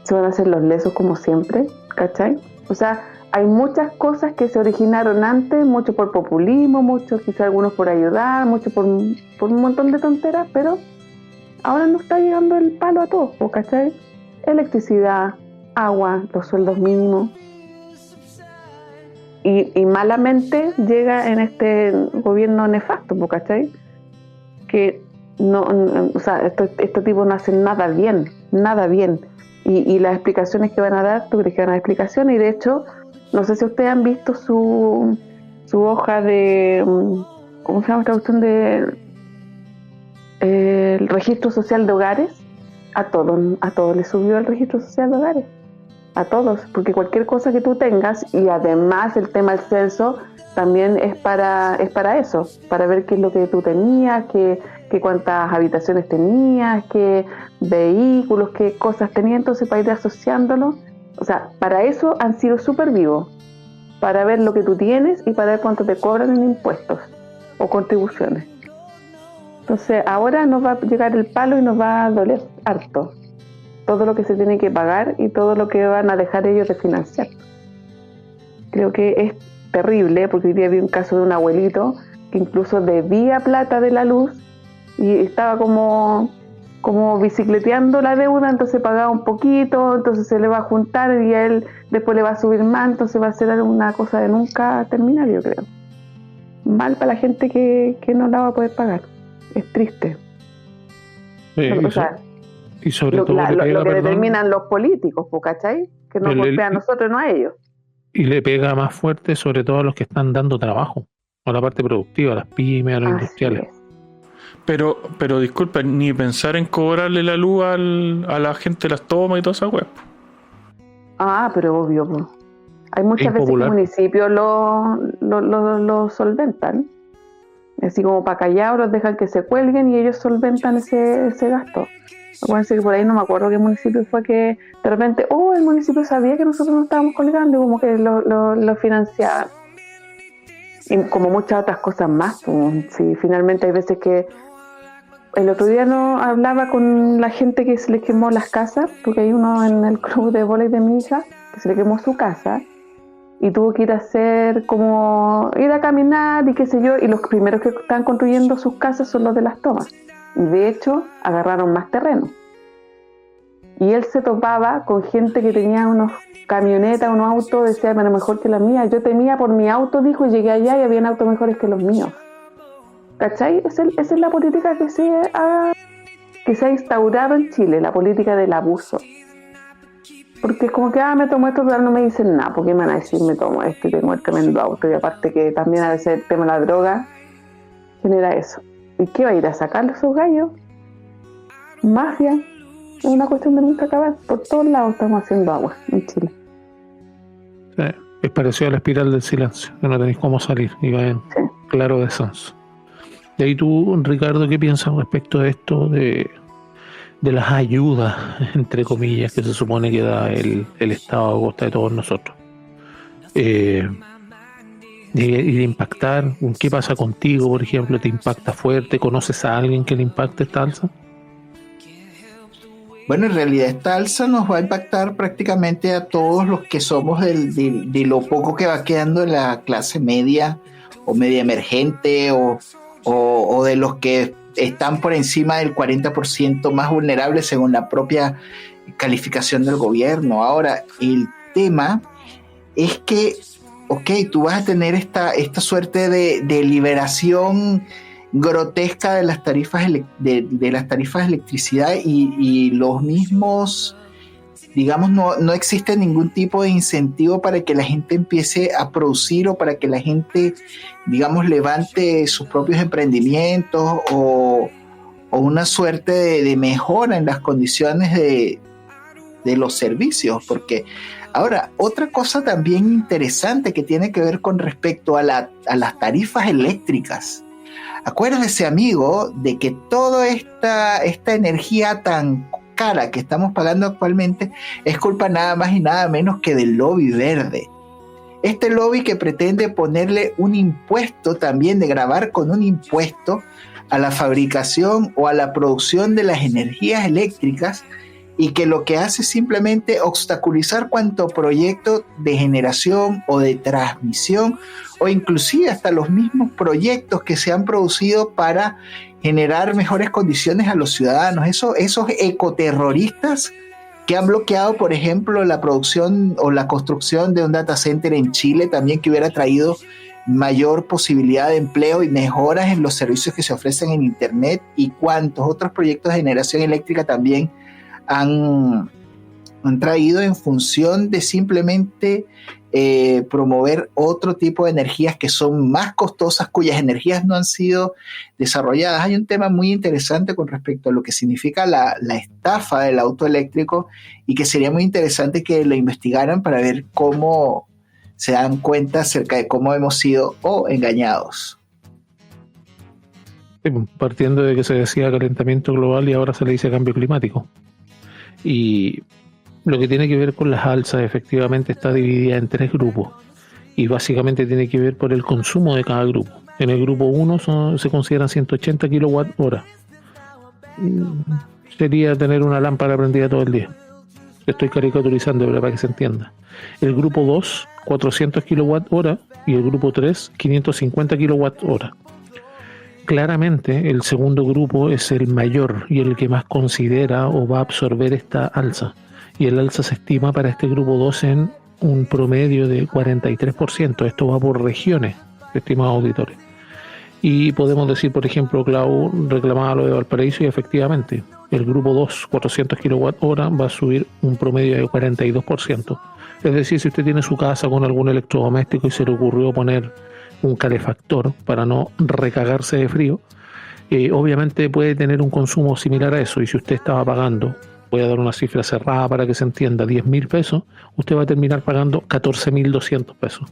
¿Se van a hacer los lesos como siempre? ¿Cachai? O sea, hay muchas cosas que se originaron antes, mucho por populismo, mucho quizá algunos por ayudar, mucho por un montón de tonteras, pero ahora nos está llegando el palo a todos, ¿cachai? Electricidad, agua, los sueldos mínimos. Y malamente llega en este gobierno nefasto, ¿cachai? Que o sea, estos tipos no hacen nada bien. Y las explicaciones que van a dar, ¿tú crees que van a dar explicaciones? Y de hecho, no sé si ustedes han visto su hoja de, ¿cómo se llama esta cuestión de el registro social de hogares? A todos les subió el registro social de hogares. A todos, porque cualquier cosa que tú tengas, y además el tema del censo también es para eso, para ver qué es lo que tú tenías, qué cuántas habitaciones tenías, qué vehículos, qué cosas tenías, entonces para ir asociándolo. O sea, para eso han sido súper vivos, para ver lo que tú tienes y para ver cuánto te cobran en impuestos o contribuciones. Entonces ahora nos va a llegar el palo y nos va a doler harto todo lo que se tiene que pagar y todo lo que van a dejar ellos de financiar. Creo que es terrible, porque hoy día vi un caso de un abuelito que incluso debía plata de la luz y estaba como bicicleteando la deuda, entonces pagaba un poquito, entonces se le va a juntar y a él después le va a subir más, entonces va a ser una cosa de nunca terminar, yo creo. Mal para la gente que no la va a poder pagar. Es triste. O sea, y sobre todo lo que determinan los políticos, ¿cachai? Que nos golpea a nosotros, no a ellos. Y le pega más fuerte sobre todo a los que están dando trabajo, a la parte productiva, a las pymes, a los industriales. Pero disculpen, ni pensar en cobrarle la luz a la gente las tomas y toda esa web. Pero obvio, pues. Hay muchas veces que municipios lo solventan. Así como para callados los dejan que se cuelguen y ellos solventan ese gasto. Acuérdense que por ahí no me acuerdo qué municipio fue que de repente, el municipio sabía que nosotros nos estábamos colgando y como que lo financiaban. Y como muchas otras cosas más, pues, sí, finalmente hay veces que el otro día no hablaba con la gente que se le quemó las casas, porque hay uno en el club de vóley de mi hija que se le quemó su casa y tuvo que ir a caminar y qué sé yo, y los primeros que están construyendo sus casas son los de las tomas. Y de hecho agarraron más terreno. Y él se topaba con gente que tenía unos camionetas, unos autos, decía, bueno, mejor que la mía. Yo temía por mi auto, dijo, y llegué allá y habían autos mejores que los míos. ¿Cachai? Esa es la política que se ha instaurado en Chile, la política del abuso. Porque es como que, me tomo esto, pero no me dicen nada, porque me van a decir, me tomo esto y tengo el tremendo auto. Y aparte que también a veces el tema de la droga genera eso. ¿Y qué va a ir a sacar esos gallos? Mafia. es una cuestión de nunca acabar. Por todos lados estamos haciendo agua en Chile. Sí, es parecido a la espiral del silencio, que no tenéis cómo salir y va en claro descenso. De ahí tú, Ricardo, ¿qué piensas respecto de esto de las ayudas, entre comillas, que se supone que da el Estado a costa de todos nosotros? De impactar, ¿qué pasa contigo, por ejemplo? ¿Te impacta fuerte? ¿Conoces a alguien que le impacte esta alza? Bueno, en realidad esta alza nos va a impactar prácticamente a todos los que somos de lo poco que va quedando en la clase media o media emergente o de los que están por encima del 40% más vulnerables según la propia calificación del gobierno. Ahora, el tema es que, tú vas a tener esta suerte de liberación grotesca de las tarifas de las tarifas de electricidad y los mismos, digamos, no existe ningún tipo de incentivo para que la gente empiece a producir o para que la gente, digamos, levante sus propios emprendimientos o una suerte de mejora en las condiciones de los servicios. Porque ahora, otra cosa también interesante que tiene que ver con respecto a las tarifas eléctricas. Acuérdese, amigo, de que toda esta energía tan cara que estamos pagando actualmente es culpa nada más y nada menos que del lobby verde. Este lobby que pretende ponerle un impuesto también, de gravar con un impuesto a la fabricación o a la producción de las energías eléctricas, y que lo que hace es simplemente obstaculizar cuanto proyecto de generación o de transmisión, o inclusive hasta los mismos proyectos que se han producido para generar mejores condiciones a los ciudadanos. Esos ecoterroristas que han bloqueado, por ejemplo, la producción o la construcción de un data center en Chile, también, que hubiera traído mayor posibilidad de empleo y mejoras en los servicios que se ofrecen en Internet, y cuantos otros proyectos de generación eléctrica también han traído en función de simplemente promover otro tipo de energías que son más costosas, cuyas energías no han sido desarrolladas. Hay un tema muy interesante con respecto a lo que significa la estafa del auto eléctrico, y que sería muy interesante que lo investigaran para ver cómo se dan cuenta acerca de cómo hemos sido engañados. Partiendo de que se decía calentamiento global y ahora se le dice cambio climático. Y lo que tiene que ver con las alzas efectivamente está dividida en 3 grupos, y básicamente tiene que ver por el consumo de cada grupo. En el grupo 1 se consideran 180 kWh. Sería tener una lámpara prendida todo el día. Estoy caricaturizando, pero para que se entienda. El grupo 2, 400 kWh, y el grupo 3, 550 kWh. Claramente el segundo grupo es el mayor y el que más considera o va a absorber esta alza, y el alza se estima para este grupo 2 en un promedio de 43%. Esto va por regiones, estimados auditores. Y podemos decir, por ejemplo, Clau reclamaba lo de Valparaíso, y efectivamente el grupo 2, 400 kWh, va a subir un promedio de 42%. Es decir, si usted tiene su casa con algún electrodoméstico y se le ocurrió poner un calefactor para no recagarse de frío, obviamente puede tener un consumo similar a eso. Y si usted estaba pagando, voy a dar una cifra cerrada para que se entienda, 10.000 pesos, usted va a terminar pagando 14.200 pesos.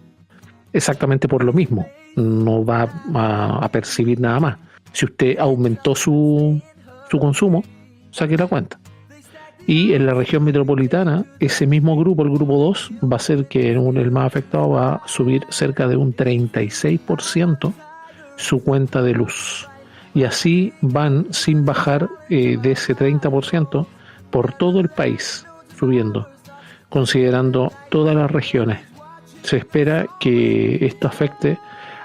Exactamente por lo mismo. No va a percibir nada más. Si usted aumentó su consumo, saque la cuenta. Y en la región metropolitana, ese mismo grupo, el grupo 2, va a ser que el más afectado va a subir cerca de un 36% su cuenta de luz. Y así van sin bajar de ese 30% por todo el país, subiendo, considerando todas las regiones. Se espera que esto afecte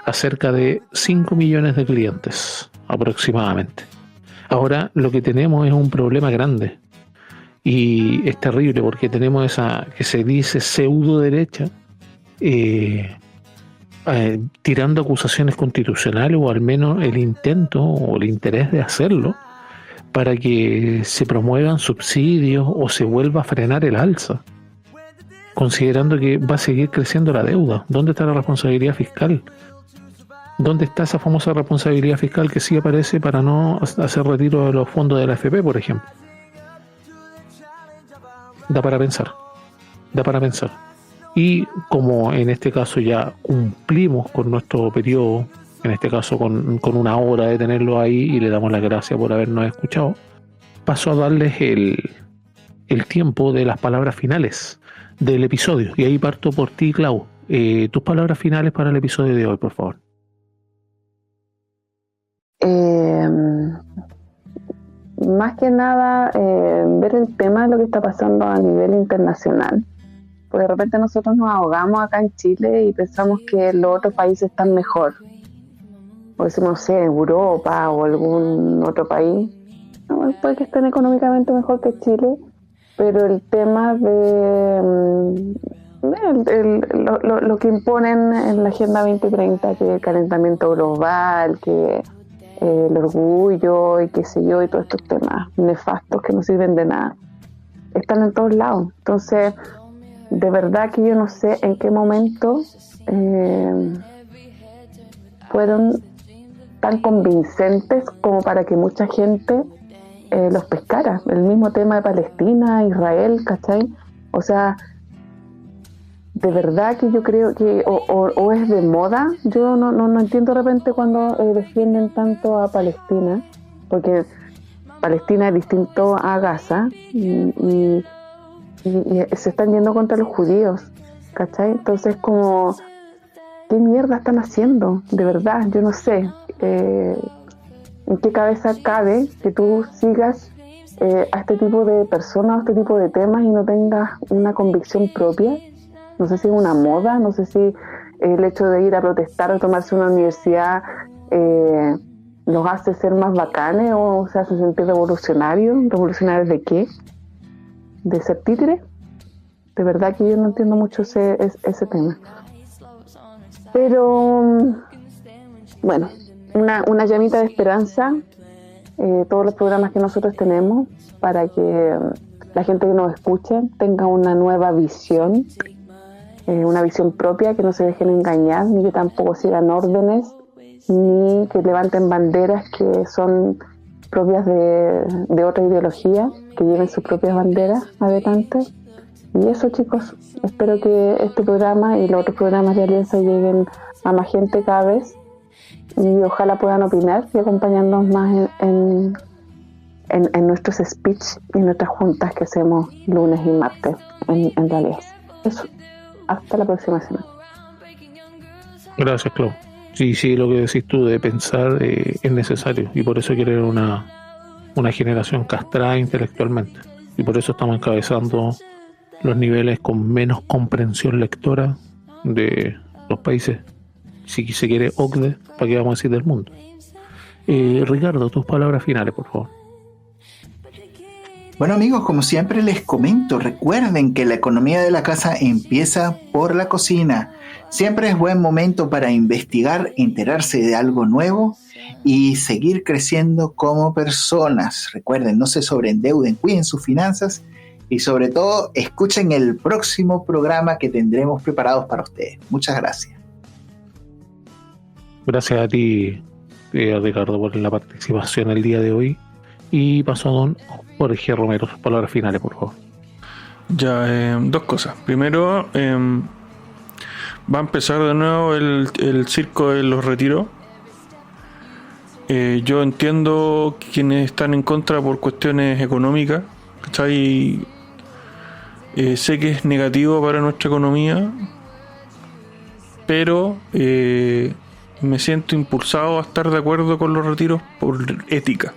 a cerca de 5 millones de clientes aproximadamente. Ahora lo que tenemos es un problema grande. Y es terrible porque tenemos esa que se dice pseudo derecha tirando acusaciones constitucionales, o al menos el intento o el interés de hacerlo, para que se promuevan subsidios o se vuelva a frenar el alza, considerando que va a seguir creciendo la deuda. ¿Dónde está la responsabilidad fiscal? ¿Dónde está esa famosa responsabilidad fiscal que sí aparece para no hacer retiro de los fondos de la AFP, por ejemplo? da para pensar, da para pensar. Y como en este caso ya cumplimos con nuestro periodo, en este caso con una hora de tenerlo ahí, y le damos las gracias por habernos escuchado, paso a darles el tiempo de las palabras finales del episodio. Y ahí parto por ti, Clau. Tus palabras finales para el episodio de hoy, por favor. Más que nada, ver el tema de lo que está pasando a nivel internacional. Porque de repente nosotros nos ahogamos acá en Chile y pensamos que los otros países están mejor. O decimos, no sé, Europa o algún otro país. No, puede que estén económicamente mejor que Chile, pero el tema de lo que imponen en la Agenda 2030, que el calentamiento global, que el orgullo y qué sé yo, y todos estos temas nefastos que no sirven de nada, están en todos lados. Entonces, de verdad que yo no sé en qué momento fueron tan convincentes como para que mucha gente los pescara. El mismo tema de Palestina, Israel, ¿cachai? O sea, de verdad que yo creo que o es de moda. Yo no entiendo de repente cuando defienden tanto a Palestina, porque Palestina es distinto a Gaza y se están yendo contra los judíos, ¿cachai? Entonces, como, ¿qué mierda están haciendo? De verdad, yo no sé en qué cabeza cabe que tú sigas a este tipo de personas, a este tipo de temas, y no tengas una convicción propia. No sé si es una moda, no sé si el hecho de ir a protestar o tomarse una universidad los hace ser más bacanes o se hace sentir revolucionarios. ¿Revolucionarios de qué? ¿De ser títere? De verdad que yo no entiendo mucho ese tema. Pero bueno, una llamita de esperanza, todos los programas que nosotros tenemos, para que la gente que nos escuche tenga una nueva visión, una visión propia, que no se dejen engañar, ni que tampoco sigan órdenes, ni que levanten banderas que son propias de otra ideología, que lleven sus propias banderas adelante. Y eso, chicos, espero que este programa y los otros programas de Alianza lleguen a más gente cada vez, y ojalá puedan opinar y acompañarnos más en nuestros speech y nuestras juntas que hacemos lunes y martes en realidad. Eso, hasta la próxima semana. Gracias, Clau. Sí, lo que decís tú de pensar es necesario, y por eso quiero una generación castrada intelectualmente, y por eso estamos encabezando los niveles con menos comprensión lectora de los países, si se quiere OCDE, ¿para qué vamos a decir del mundo? Ricardo, tus palabras finales, por favor. Bueno, amigos, como siempre les comento, recuerden que la economía de la casa empieza por la cocina. Siempre es buen momento para investigar, enterarse de algo nuevo y seguir creciendo como personas. Recuerden, no se sobreendeuden, cuiden sus finanzas y sobre todo escuchen el próximo programa que tendremos preparados para ustedes. Muchas gracias. Gracias a ti, Ricardo, por la participación el día de hoy. Y paso a don Jorge Romero, sus palabras finales, por favor. Ya, dos cosas. Primero, va a empezar de nuevo el circo de los retiros. Yo entiendo quienes están en contra por cuestiones económicas, ¿cachai? Sé que es negativo para nuestra economía, pero me siento impulsado a estar de acuerdo con los retiros por ética,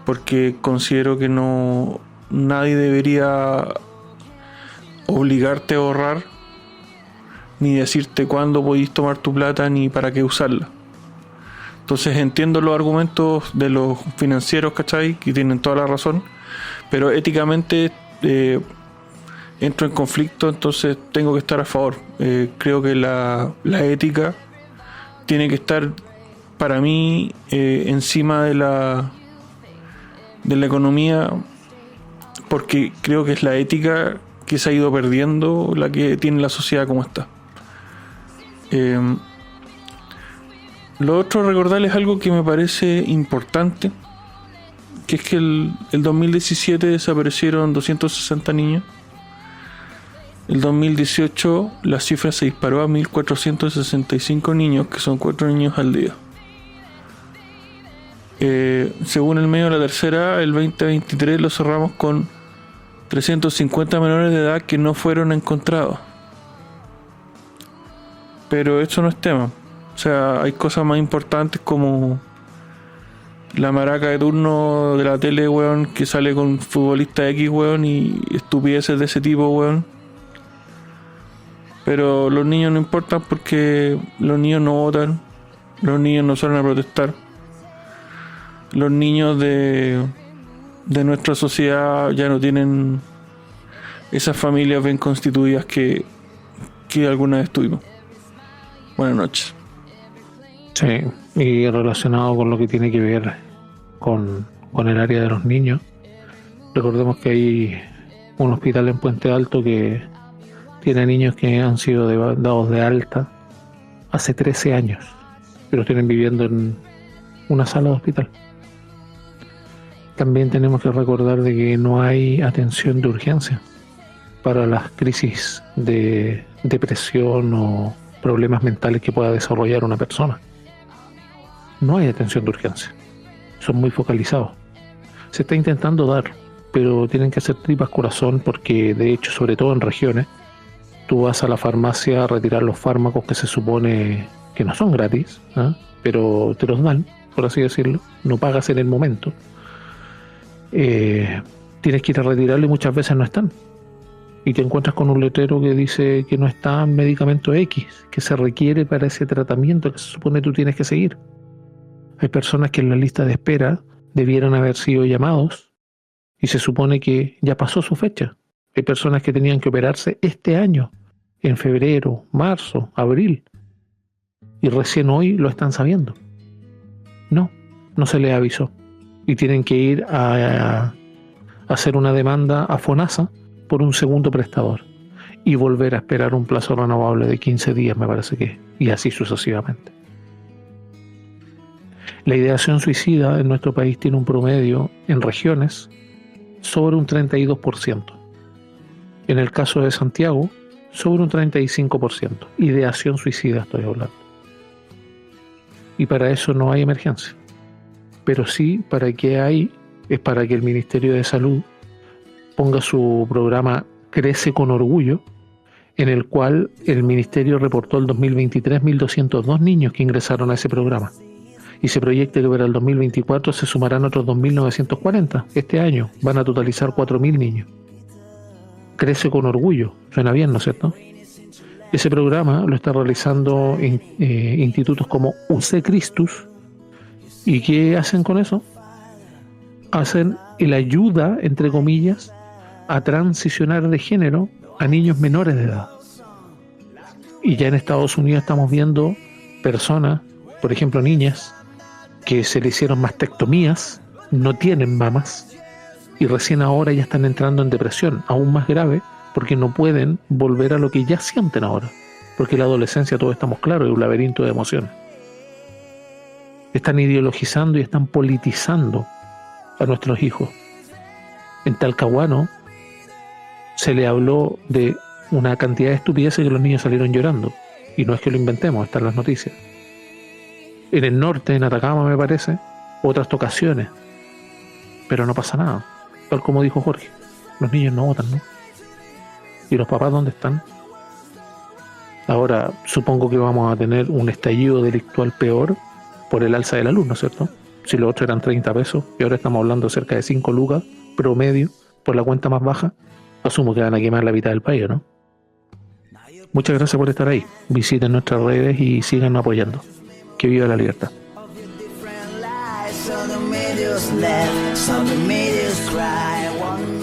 porque considero que nadie debería obligarte a ahorrar, ni decirte cuándo podéis tomar tu plata ni para qué usarla. Entonces entiendo los argumentos de los financieros, ¿cachai? Que tienen toda la razón, pero éticamente entro en conflicto, entonces tengo que estar a favor. Creo que la ética tiene que estar para mí encima de la economía, porque creo que es la ética que se ha ido perdiendo la que tiene la sociedad como está. Lo otro, recordarles algo que me parece importante, que es que el 2017 desaparecieron 260 niños. El 2018 la cifra se disparó a 1.465 niños, que son 4 niños al día. Según el medio de la tercera, el 2023 lo cerramos con 350 menores de edad que no fueron encontrados. Pero eso no es tema. O sea, hay cosas más importantes como la maraca de turno de la tele, weón, que sale con futbolista X, weón, y estupideces de ese tipo, weón. Pero los niños no importan porque los niños no votan, los niños no salen a protestar. Los niños de nuestra sociedad ya no tienen esas familias bien constituidas que alguna vez tuvimos. Buenas noches. Sí, y relacionado con lo que tiene que ver con el área de los niños, recordemos que hay un hospital en Puente Alto que tiene niños que han sido dados de alta hace 13 años, pero tienen viviendo en una sala de hospital. También tenemos que recordar de que no hay atención de urgencia para las crisis de depresión o problemas mentales que pueda desarrollar una persona. No hay atención de urgencia. Son muy focalizados. Se está intentando dar, pero tienen que hacer tripas corazón porque, de hecho, sobre todo en regiones, tú vas a la farmacia a retirar los fármacos que se supone que no son gratis, ¿eh? Pero te los dan, por así decirlo. No pagas en el momento. Tienes que ir a retirarlo y muchas veces no están. Y te encuentras con un letrero que dice que no está medicamento X, que se requiere para ese tratamiento que se supone tú tienes que seguir. Hay personas que en la lista de espera debieran haber sido llamados y se supone que ya pasó su fecha. Hay personas que tenían que operarse este año, en febrero, marzo, abril, y recién hoy lo están sabiendo. No se les avisó. Y tienen que ir a hacer una demanda a FONASA por un segundo prestador y volver a esperar un plazo renovable de 15 días, me parece que, y así sucesivamente. La ideación suicida en nuestro país tiene un promedio en regiones sobre un 32%. En el caso de Santiago, sobre un 35%. Ideación suicida estoy hablando. Y para eso no hay emergencia. Pero sí, para que hay, es para que el Ministerio de Salud ponga su programa Crece con Orgullo, en el cual el Ministerio reportó el 2023 1.202 niños que ingresaron a ese programa. Y se proyecta que para el 2024 se sumarán otros 2.940. Este año van a totalizar 4.000 niños. Crece con Orgullo. Suena bien, ¿no es cierto? Ese programa lo está realizando institutos como UC Christus. ¿Y qué hacen con eso? Hacen la ayuda, entre comillas, a transicionar de género a niños menores de edad. Y ya en Estados Unidos estamos viendo personas, por ejemplo niñas, que se le hicieron mastectomías, no tienen mamas, y recién ahora ya están entrando en depresión, aún más grave, porque no pueden volver a lo que ya sienten ahora. Porque la adolescencia, todos estamos claros, es un laberinto de emociones. Están ideologizando y están politizando a nuestros hijos. En Talcahuano se le habló de una cantidad de estupideces que los niños salieron llorando. Y no es que lo inventemos, están las noticias. En el norte, en Atacama me parece, otras tocaciones. Pero no pasa nada. Tal como dijo Jorge, los niños no votan, ¿no? ¿Y los papás dónde están? Ahora, supongo que vamos a tener un estallido delictual peor por el alza de la luz, ¿no es cierto? Si los otros eran 30 pesos y ahora estamos hablando de cerca de 5 lucas promedio por la cuenta más baja, asumo que van a quemar la mitad del país, ¿no? Muchas gracias por estar ahí. Visiten nuestras redes y sigan apoyando. Que viva la libertad. Some medios left, some medios cry.